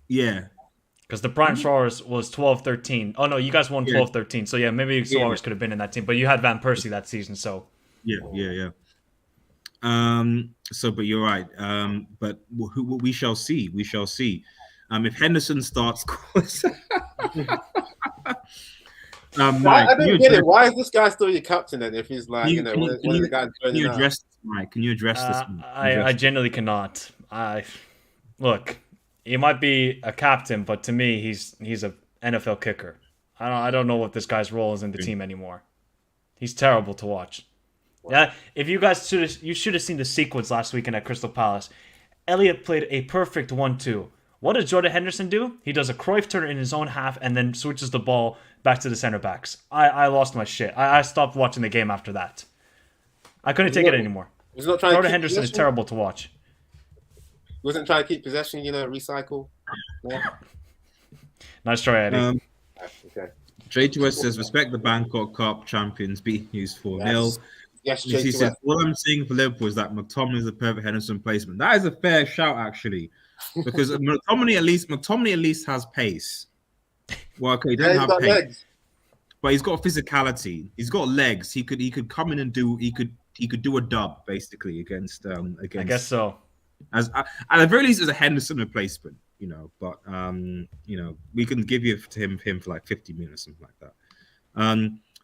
Yeah. Because the prime Suarez was 12-13. Oh, no, you guys won 12-13. So, yeah, maybe Suarez could have been in that team. But you had Van Persie that season, so. Yeah. But you're right. But we shall see. If Henderson starts... Mike, I don't get it. Why is this guy still your captain then? If he's like, one of the guys. Can you address this, Mike? Can you address this? I genuinely cannot. Look... He might be a captain, but to me, he's a NFL kicker. I don't know what this guy's role is in the team anymore. He's terrible to watch. Wow. Yeah, if you guys should have seen the sequence last weekend at Crystal Palace. Elliott played a perfect 1-2. What does Jordan Henderson do? He does a Cruyff turner in his own half and then switches the ball back to the center backs. I lost my shit. I stopped watching the game after that. I couldn't take it anymore. Jordan Henderson is terrible to watch. Wasn't trying to keep possession, recycle. Yeah. Nice try, Eddie. Okay. J2S says, respect the Bangkok Cup champions, beat News 4-0. Yes, he says, all I'm saying for Liverpool is that McTominay is the perfect Henderson placement. That is a fair shout, actually, because McTominay at least has pace. Well, okay, he doesn't have pace, legs. But he's got physicality. He's got legs. He could come in and do a dub basically against. I guess so. At the very least, as a Henderson replacement, but we can give you to him for like 50 minutes, something like that.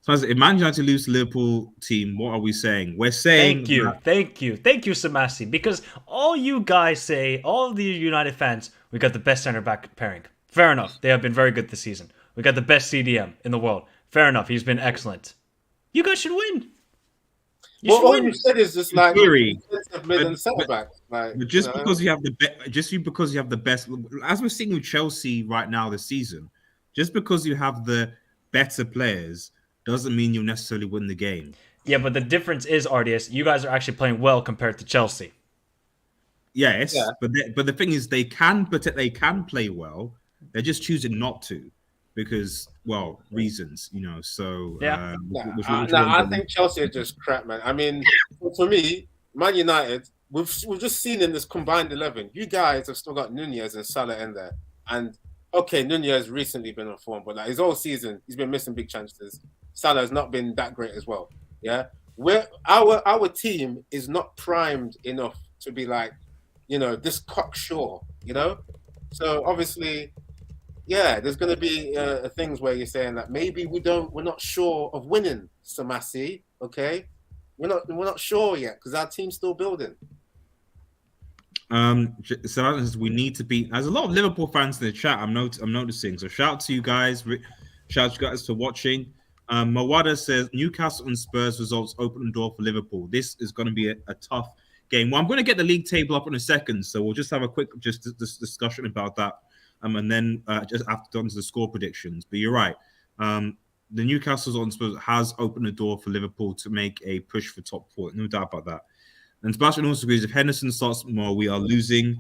So if Man United lose to Liverpool team, what are we saying? We're saying thank you, Samasi, because all you guys say, all the United fans, we got the best center back pairing. Fair enough, they have been very good this season. We got the best CDM in the world. Fair enough, he's been excellent. You guys should win. All you said is just like theory, but just because you have the best, as we're seeing with Chelsea right now this season, just because you have the better players doesn't mean you'll necessarily win the game. Yeah, but the difference is, RDS, you guys are actually playing well compared to Chelsea. Yes, yeah. But the thing is, they can play well. They're just choosing not to. Because, reasons, so... Yeah. I think Chelsea are just crap, man. I mean, for me, Man United, we've just seen in this combined 11, you guys have still got Nunez and Salah in there. And, okay, Nunez recently been on form, but like his whole season, he's been missing big chances. Salah has not been that great as well, yeah? Our team is not primed enough to be like, this cocksure, So, obviously... Yeah, there's going to be things where you're saying that maybe we're not sure of winning, Samasi. Okay, we're not sure yet because our team's still building. So we need to beat. There's a lot of Liverpool fans in the chat. I'm noticing. So shout out to you guys. Shout out to you guys for watching. Mawada says Newcastle and Spurs results open the door for Liverpool. This is going to be a tough game. Well, I'm going to get the league table up in a second, so we'll just have a quick this discussion about that. And then just after onto the score predictions. But you're right. The Newcastle on Spurs has opened the door for Liverpool to make a push for top four. No doubt about that. And Sebastian also agrees if Henderson starts more, we are losing.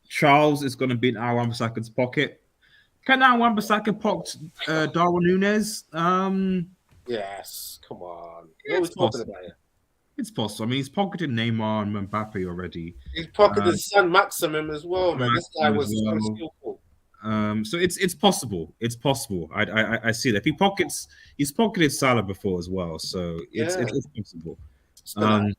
Charles is going to be in Aaron Wan-Bissaka's pocket. Can Aaron Wan-Bissaka pocket Darwin Núñez? Yes. Come on. What are we talking about here? It's possible. I mean, he's pocketed Neymar and Mbappe already. He's pocketed San Maximum as well, man. This guy was so skillful. So it's possible. It's possible. I see that. If he's pocketed Salah before as well, so Yeah, it's possible. still like, Um,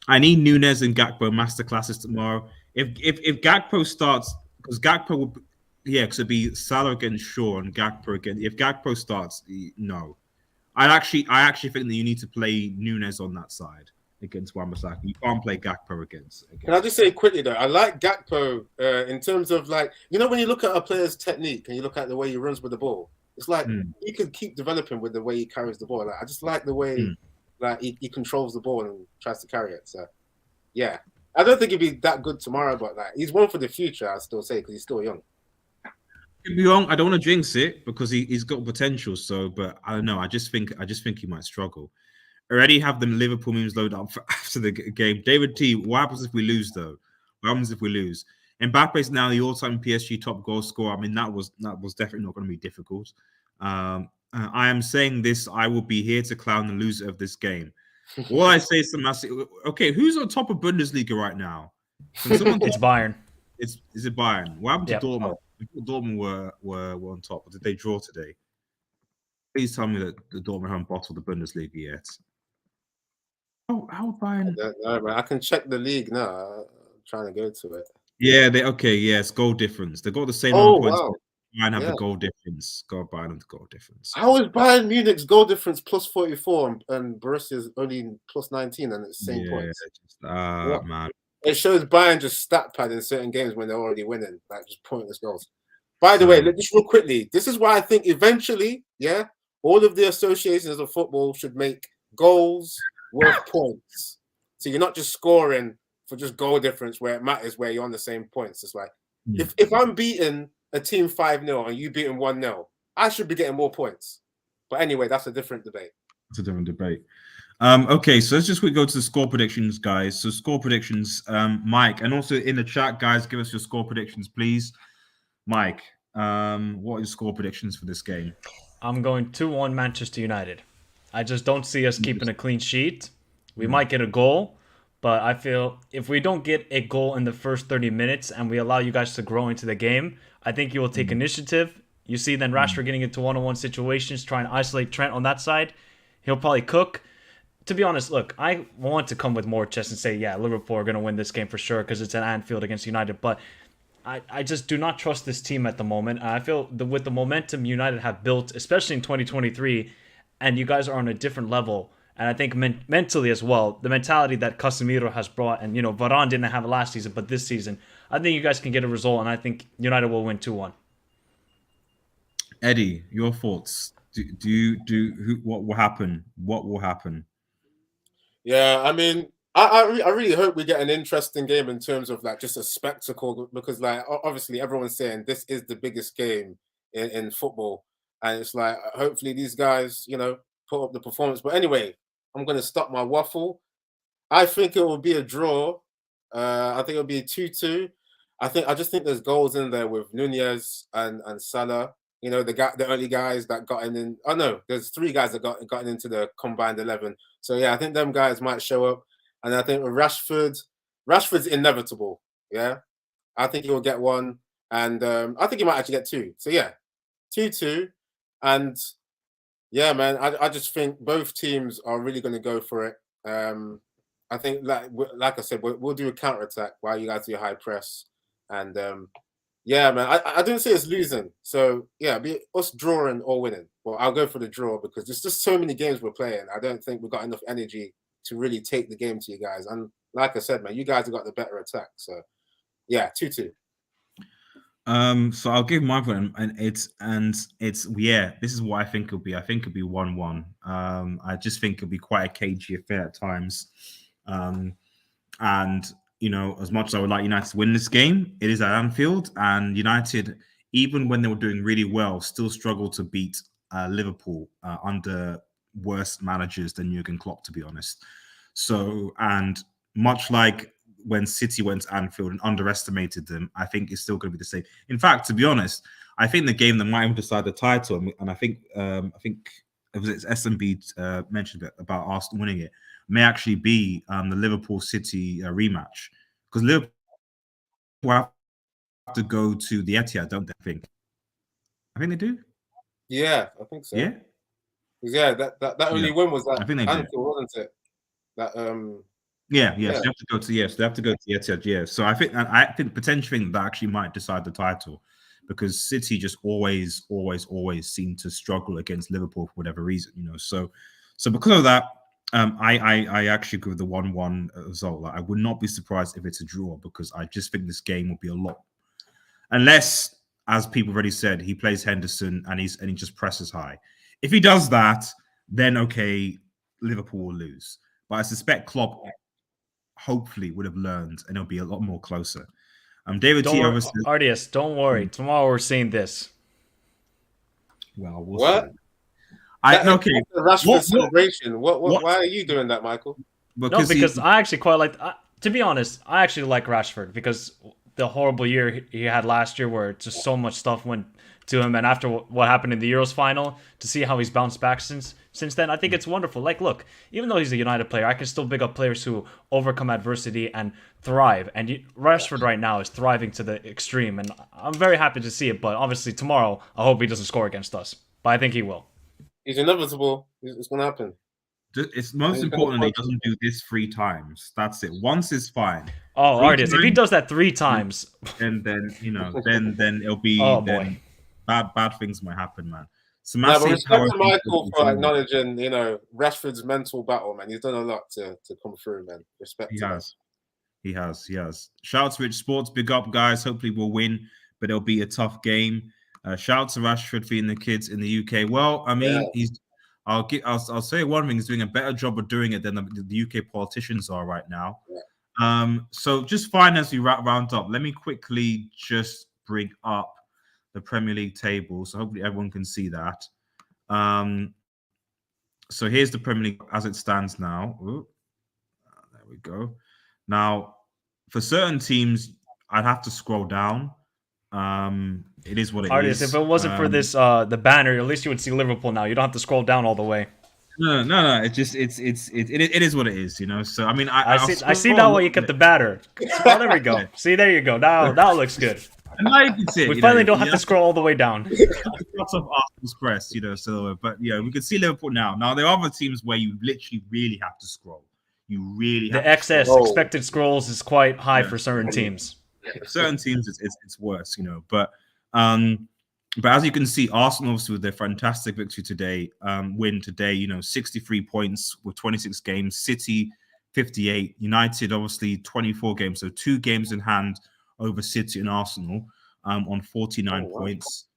I need Nunes and Gakpo masterclasses tomorrow. If Gakpo starts, because Gakpo will, yeah, because it'd be Salah against Shaw and Gakpo again. If Gakpo starts, no, I actually think that you need to play Nunes on that side against Wan-Bissaka. You can't play Gakpo can I against. just say quickly though, I like Gakpo in terms of like, when you look at a player's technique and you look at the way he runs with the ball, it's like he could keep developing with the way he carries the ball. Like, I just like the way like he controls the ball and tries to carry it. So yeah, I don't think he'd be that good tomorrow, but like he's one for the future. I still say because he's still young. To be wrong, I don't want to jinx it because he's got potential. So, but I don't know. I just think he might struggle. Already have the Liverpool memes loaded up for after the game. David T, what happens if we lose though? What happens if we lose? Mbappe is now the all-time PSG top goal scorer. I mean, that was definitely not going to be difficult. I am saying this. I will be here to clown the loser of this game. All I say is to Massive. Okay, who's on top of Bundesliga right now? Can someone? It's Bayern. Is it Bayern? What happened to Yep. Dortmund? I thought Dortmund were on top. Or did they draw today? Please tell me that the Dortmund haven't bottled the Bundesliga yet. How Bayern? No, man, I can check the league now. I'm trying to go to it. Yeah, yes, goal difference. They got the same Oh points. wow! Bayern have Yeah. the goal difference. God, Bayern have the goal difference. How is Bayern Munich's goal difference plus 44 and Borussia's only plus 19 and it's the same points? Yeah. Man. It shows Bayern just stat pad in certain games when they're already winning, like just pointless goals. By the way, just real quickly, this is why I think eventually, all of the associations of football should make goals worth points. So you're not just scoring for just goal difference where it matters, where you're on the same points. It's like if I'm beating a team 5-0 and you beating 1-0, I should be getting more points. But anyway, that's a different debate. It's a different debate. Okay, so let's just quickly go to the score predictions, guys. So score predictions, Mike, and also in the chat, guys, give us your score predictions, please. Mike, what are your score predictions for this game? I'm going 2-1 Manchester United. I just don't see us keeping a clean sheet. We might get a goal, but I feel if we don't get a goal in the first 30 minutes and we allow you guys to grow into the game, I think you will take initiative. You see then Rashford getting into one-on-one situations, trying to isolate Trent on that side. He'll probably cook. To be honest, look, I want to come with more chest and say, yeah, Liverpool are going to win this game for sure because it's at Anfield against United, but I just do not trust this team at the moment. I feel with the momentum United have built, especially in 2023, and you guys are on a different level. And I think mentally as well, the mentality that Casemiro has brought, and Varane didn't have it last season, but this season, I think you guys can get a result, and I think United will win 2-1. Eddie, your thoughts? What will happen? What will happen? Yeah, I mean, I really hope we get an interesting game in terms of like just a spectacle because like obviously everyone's saying this is the biggest game in football, and it's like hopefully these guys put up the performance. But anyway, I'm gonna stop my waffle. I think it will be a draw. I think it'll be a 2-2. I just think there's goals in there with Nunez and Salah. The only guys that got in. Oh no, there's 3 guys that got into the combined 11. So yeah, I think them guys might show up, and I think Rashford's inevitable. Yeah, I think he will get one, and I think he might actually get 2. So yeah, 2-2, and yeah, man, I just think both teams are really going to go for it. I think like I said, we'll do a counter attack while you guys do a high press, and yeah, man, I didn't say it's losing. So yeah, be us drawing or winning. Well, I'll go for the draw because there's just so many games we're playing. I don't think we've got enough energy to really take the game to you guys. And like I said, man, you guys have got the better attack. So yeah, 2-2. So I'll give my point, and it's this is what I think it'll be. I think it'll be 1-1. I just think it'll be quite a cagey affair at times. And as much as I would like United to win this game, it is at Anfield, and United, even when they were doing really well, still struggled to beat Liverpool under worse managers than Jurgen Klopp, to be honest. So, and much like when City went to Anfield and underestimated them, I think it's still going to be the same. In fact, to be honest, I think the game that might even decide the title, and I think it was SMB mentioned about Arsenal winning it, may actually be the Liverpool City rematch, because Liverpool have to go to the Etihad, don't they? I think they do. Yeah, I think so. Yeah, Yeah, that only win was that I think they Anfield, do. wasn't it? That Yes, yeah. they have to go to they have to go to the Etihad. Yeah, so I think potentially that actually might decide the title, because City just always seem to struggle against Liverpool for whatever reason, So because of that, I actually agree with the 1-1 result. Like, I would not be surprised if it's a draw, because I just think this game will be a lot, unless, as people already said, he plays Henderson and he just presses high. If he does that, then okay, Liverpool will lose. But I suspect Klopp hopefully would have learned, and it'll be a lot more closer. David Don't T. worry, says, RDS, don't worry. Tomorrow we're seeing this. well, we'll What? see. Okay. The Rashford celebration. What? Why are you doing that, Michael? Because I actually quite like. To be honest, I actually like Rashford, because the horrible year he had last year, where just so much stuff went to him, and after what happened in the Euros final, to see how he's bounced back since then, I think it's wonderful. Like, look, even though he's a United player, I can still big up players who overcome adversity and thrive. And Rashford right now is thriving to the extreme, and I'm very happy to see it. But obviously tomorrow, I hope he doesn't score against us, but I think he will. It's inevitable. It's going to happen. It's most important that he doesn't do this 3 times. That's it. Once is fine. Oh, Artist, if he does that 3 times, then then it'll be boy. Bad things might happen, man. So but respect to Michael for acknowledging, Rashford's mental battle, man. He's done a lot to come through, man. Respect. He has. Shout out to Rich Sports, big up, guys. Hopefully we'll win, but it'll be a tough game. Shout out to Rashford feeding the kids in the UK. Well, I mean, I'll say one thing: he's doing a better job of doing it than the UK politicians are right now. Yeah. So just fine as we round up. Let me quickly just bring up the Premier League table, so hopefully everyone can see that. So here's the Premier League as it stands now. There we go. Now, for certain teams, I'd have to scroll down. It is what it is. If it wasn't for this, the banner, at least you would see Liverpool now. You don't have to scroll down all the way. No. It is what it is, So I mean, I see now why you kept the banner. Oh, there we go. See, there you go. Now it looks good. And now you can see it, we finally don't have to scroll all the way down. Lots of Arsenal's press, but we can see Liverpool now. Now there are other teams where you literally really have to scroll. You really have the excess expected scrolls is quite high for certain teams. Certain teams, it's worse, But as you can see, Arsenal obviously with their fantastic victory today, win today, 63 points with 26 games. City 58, United obviously 24 games, so 2 games in hand over City and Arsenal on 49 points.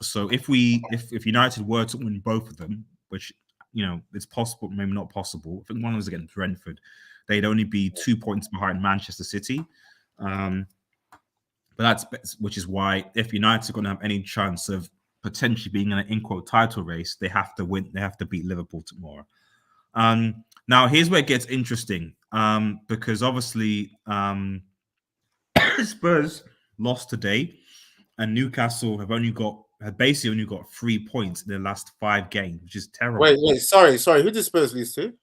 So if United were to win both of them, which it's possible, maybe not possible. I think one was against Brentford. They'd only be 2 points behind Manchester City. But which is why if United are going to have any chance of potentially being in an in-quote title race, they have to win. They have to beat Liverpool tomorrow. Now here's where it gets interesting, because obviously Spurs lost today, and Newcastle have basically only got 3 points in their last 5 games, which is terrible. Wait, sorry. Who did Spurs lose to?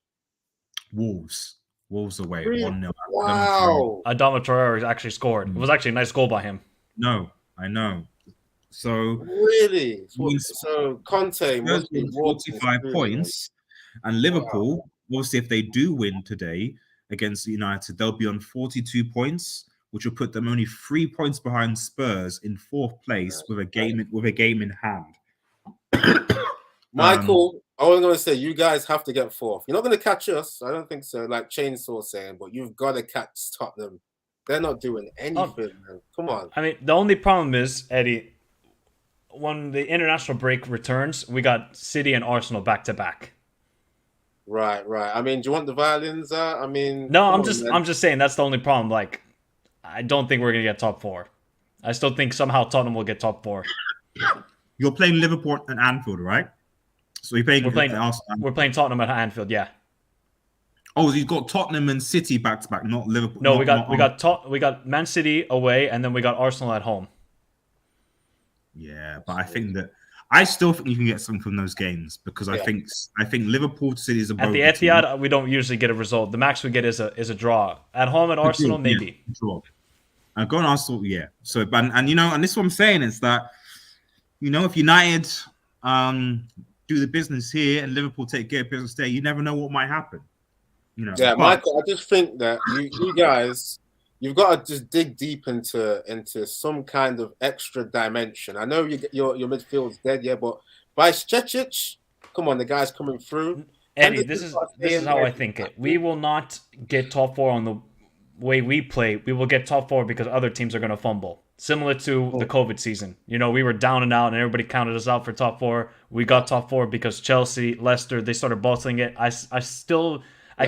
Wolves away 1-0. Wow. Adama Traore actually scored. It was actually a nice goal by him. No, I know. So really, so Conte must be 45 points, and Liverpool, obviously, if they do win today against United, they'll be on 42 points, which will put them only 3 points behind Spurs in 4th place with a game in hand. Michael, I was going to say, you guys have to get 4th. You're not going to catch us. I don't think so, like Chainsaw saying, but you've got to catch Tottenham. They're not doing anything, man. Come on. I mean, the only problem is, Eddie, when the international break returns, we got City and Arsenal back-to-back. Right. I mean, do you want the violins? No, I'm just saying that's the only problem. Like, I don't think we're going to get top 4. I still think somehow Tottenham will get top 4. You're playing Liverpool and Anfield, right? So we're playing Tottenham at Anfield, yeah. Oh, you've got Tottenham and City back to back, not Liverpool. No, we got Man City away, and then we got Arsenal at home. Yeah, but I still think you can get something from those games, because I think Liverpool City is a at the Etihad. We don't usually get a result. The max we get is a draw. At home at Arsenal, maybe. Draw. And going Arsenal, yeah. So, and you know, and this is what I'm saying is that, you know, if United do the business here and Liverpool take care of business there, you never know what might happen. You know, Yeah, but Michael, I just think that you guys, you've got to just dig deep into some kind of extra dimension. I know your midfield's dead, yeah, but by Ščečić, come on, the guy's coming through. Eddie, this is how I think it. We will not get top four on the way we play. We will get top four because other teams are going to fumble. Similar to the COVID season. You know, we were down and out and everybody counted us out for top four. We got top four because Chelsea, Leicester, they started bottling it. I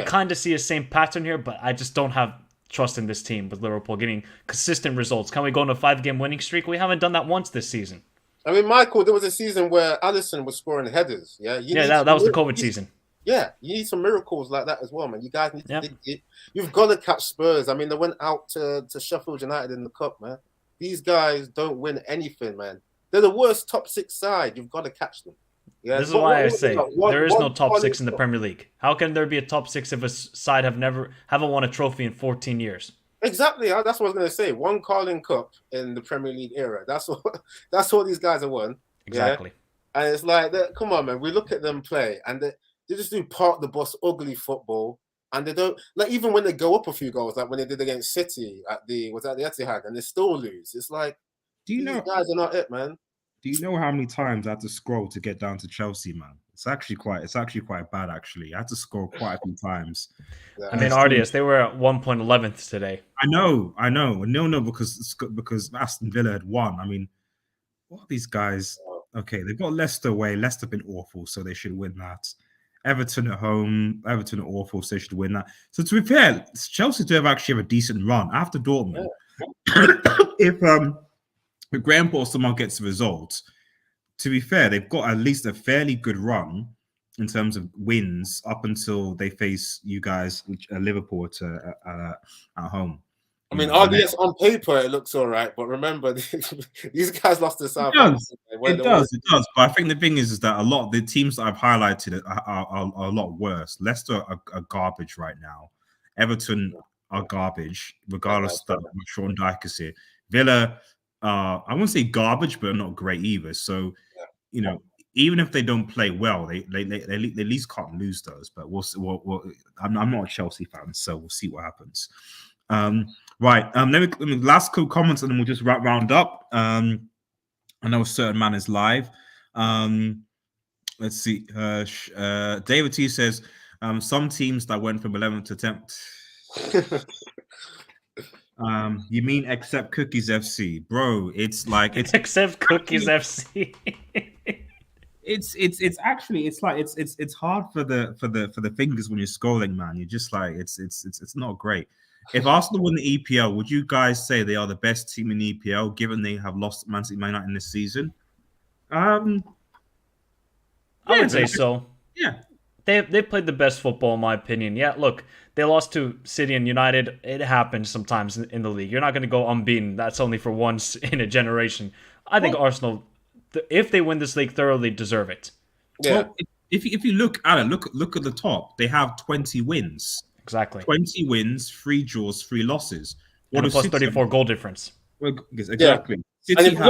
kind of see a same pattern here, but I just don't have trust in this team with Liverpool getting consistent results. Can we go on a 5-game winning streak? We haven't done that once this season. I mean, Michael, there was a season where Alisson was scoring headers. Yeah, that was the COVID season. Yeah, you need some miracles like that as well, man. You guys need to dig deep. You've got to catch Spurs. I mean, they went out to Sheffield United in the cup, man. These guys don't win anything, man. They're the worst top 6 side. You've got to catch them. Yeah, this is why I say there is no top 6 in the Premier League. How can there be a top 6 if a side haven't won a trophy in 14 years? Exactly. That's what I was going to say. One Carling Cup in the Premier League era. That's all these guys have won. Exactly. Yeah? And it's like, come on, man. We look at them play, and they just do part the bus ugly football, and they don't like even when they go up a few goals, like when they did against City at the Etihad, and they still lose. It's like, these guys are not it, man. Do you know how many times I had to scroll to get down to Chelsea, man? It's actually quite bad, actually. I had to scroll quite a few times. Yeah. I mean, Ardias, they were at 1.11th today. I know. No, because Aston Villa had won. I mean, what are these guys? Okay, they've got Leicester away. Leicester have been awful, so they should win that. Everton at home. Everton are awful, so they should win that. So to be fair, Chelsea do have a decent run after Dortmund. Yeah. If Graham Potter somehow gets the results, to be fair, they've got at least a fairly good run in terms of wins up until they face you guys, Liverpool, at home. I mean, RDS on paper it looks all right, but remember these guys lost to Southampton. It does. But I think the thing is that a lot of the teams that I've highlighted are a lot worse. Leicester are garbage right now. Everton are garbage, regardless of what Sean Dyche is here. Villa. I wouldn't say garbage, but not great either. So, you know, even if they don't play well, they at least can't lose those. But I'm not a Chelsea fan, so we'll see what happens. Right. Let me last couple comments, and then we'll just round up. I know a certain man is live. Let's see. David T says some teams that went from 11th to 10th. You mean except Cookies FC, bro? It's like it's except Cookies FC. It's actually it's hard for the fingers when you're scrolling, man. You're just like it's not great. If Arsenal win the EPL, would you guys say they are the best team in the EPL, given they have lost Man City, Man United in this season? I would say so. Yeah. They played the best football, in my opinion. Yeah, look, they lost to City and United. It happens sometimes in the league. You're not going to go unbeaten. That's only for once in a generation. I think Arsenal, if they win this league, thoroughly deserve it. Yeah. Well, if you look at it, look at the top. They have 20 wins. Exactly. 20 wins, 3 draws, 3 losses. And a plus 34 goal difference. Well, exactly. Yeah. And if you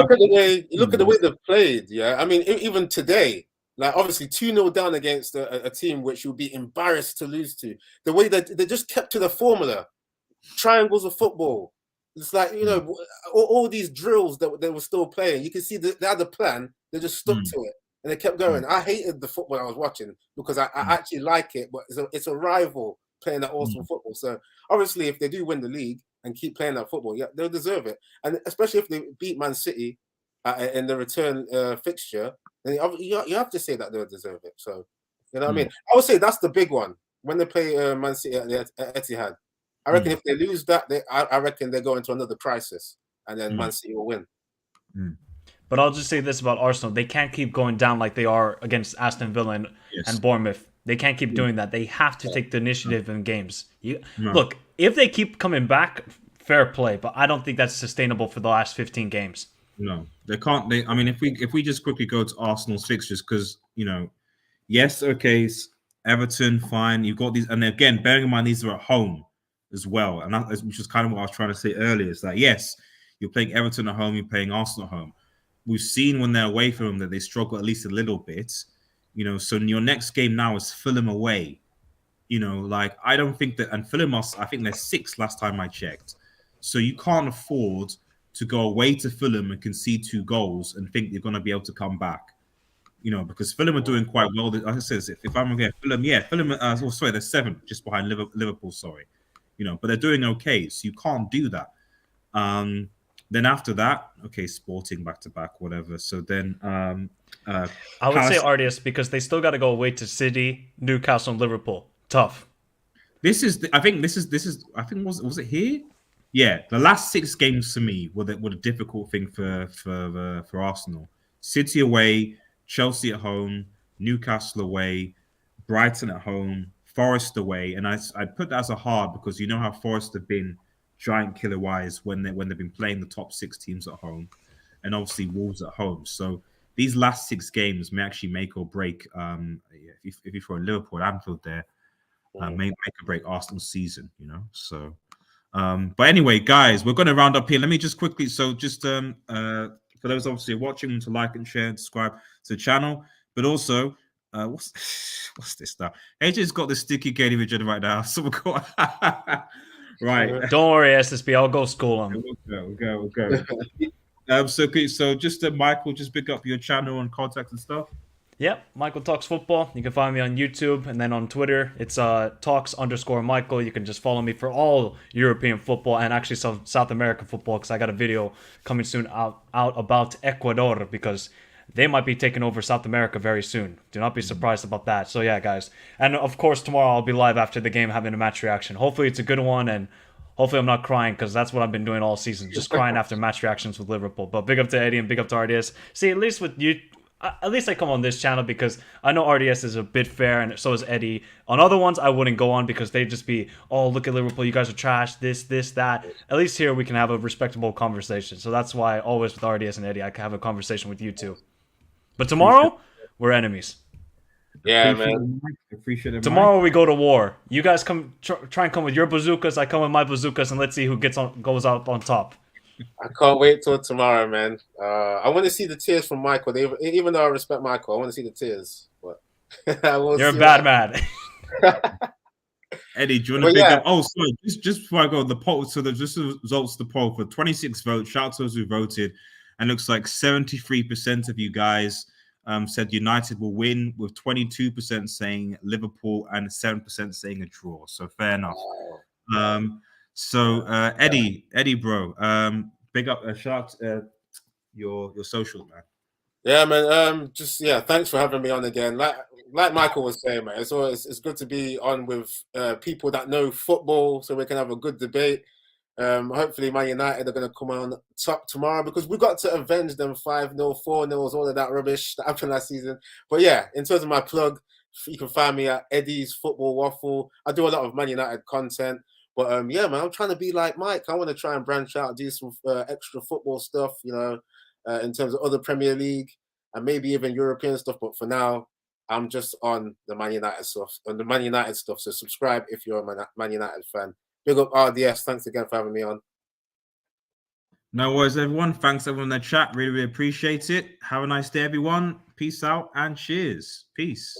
look at the way they've played, yeah. I mean, even today. Like, obviously, 2-0 down against a team which you'll be embarrassed to lose to. The way that they just kept to the formula. Triangles of football. It's like, you know, all these drills that they were still playing. You can see they had a plan. They just stuck to it. And they kept going. I hated the football I was watching because I actually like it. But it's a rival playing that awesome football. So, obviously, if they do win the league and keep playing that football, yeah, they'll deserve it. And especially if they beat Man City in the return fixture, then you have to say that they'll deserve it. So, you know what I mean? I would say that's the big one. When they play Man City at Etihad, I reckon if they lose that, I reckon they go into another crisis, and then Man City will win. But I'll just say this about Arsenal. They can't keep going down like they are against Aston Villa and Bournemouth. They can't keep doing that. They have to take the initiative in games. Look, if they keep coming back, fair play, but I don't think that's sustainable for the last 15 games. No, they can't. I mean, if we just quickly go to Arsenal's fixtures, because, you know, yes, okay, Everton, fine. You've got these, and again, bearing in mind these are at home. as well. And which is kind of what I was trying to say earlier. Is that yes, you're playing Everton at home, you're playing Arsenal at home. We've seen when they're away from them that they struggle at least a little bit. So your next game now is Fulham away. Like I don't think that, and Fulham, I think they're 6th last time I checked. So you can't afford to go away to Fulham and concede 2 goals and think you're going to be able to come back. Because Fulham are doing quite well. Like I said, if I'm okay, Fulham, they're 7th, just behind Liverpool. Sorry, but they're doing okay. So you can't do that. Then after that, okay, Sporting back to back, whatever. So then, I would say RDS because they still got to go away to City, Newcastle, and Liverpool. Tough. I think was it here? Yeah, the last 6 games for me were a difficult thing for Arsenal. City away, Chelsea at home, Newcastle away, Brighton at home, Forest away, and I'd put that as a hard because you know how Forest have been giant killer wise when they've been playing the top 6 teams at home, and obviously Wolves at home. So these last 6 games may actually make or break. If you throw Liverpool at Anfield there, may make or break Arsenal's season. So. But anyway, guys, we're going to round up here. Let me just quickly. So just for those obviously watching, to like and share and subscribe to the channel. But also, what's this stuff? AJ's got the sticky Katie Virginia right now. So we'll go. Right. Don't worry, SSB. I'll go school him. We'll go. So just Michael, just pick up your channel and contact and stuff. Yep, Michael Talks Football. You can find me on YouTube, and then on Twitter, it's Talks_Michael. You can just follow me for all European football and actually some South American football, because I got a video coming soon out about Ecuador, because they might be taking over South America very soon. Do not be surprised about that. So yeah, guys. And of course, tomorrow I'll be live after the game having a match reaction. Hopefully it's a good one, and hopefully I'm not crying, because that's what I've been doing all season, just crying after match reactions with Liverpool. But big up to Eddie and big up to RDS. See, at least with you... At least I come on this channel because I know RDS is a bit fair, and so is Eddie. On other ones, I wouldn't go on because they'd just be, oh, look at Liverpool, you guys are trash, this, that. At least here we can have a respectable conversation. So that's why always with RDS and Eddie, I can have a conversation with you two. But tomorrow, we're enemies. Yeah, man. Appreciate it. Tomorrow we go to war. You guys come try and come with your bazookas. I come with my bazookas, and let's see who goes out on top. I can't wait till tomorrow, man. I want to see the tears from Michael. Even though I respect Michael, I want to see the tears. But you're a bad man. Eddie, do you want to pick up? Oh, sorry. Just before I go, the poll. So there's just the results of the poll for 26 votes. Shout out to those who voted, and looks like 73% of you guys said United will win, with 22% saying Liverpool and 7% saying a draw. So fair enough. So Eddie, bro, big up, shout out your social, man. Yeah, man. Thanks for having me on again. Like Michael was saying, man, it's good to be on with people that know football, so we can have a good debate. Hopefully, Man United are going to come on top tomorrow, because we got to avenge them 5-0, 4-0s, all of that rubbish that happened last season. But yeah, in terms of my plug, you can find me at Eddie's Football Waffle. I do a lot of Man United content. But yeah, man, I'm trying to be like Mike. I want to try and branch out, do some extra football stuff, in terms of other Premier League and maybe even European stuff. But for now, I'm just on the Man United stuff. So subscribe if you're a Man United fan. Big up RDS. Thanks again for having me on. No worries, everyone. Thanks everyone in the chat. Really, really appreciate it. Have a nice day, everyone. Peace out and cheers. Peace.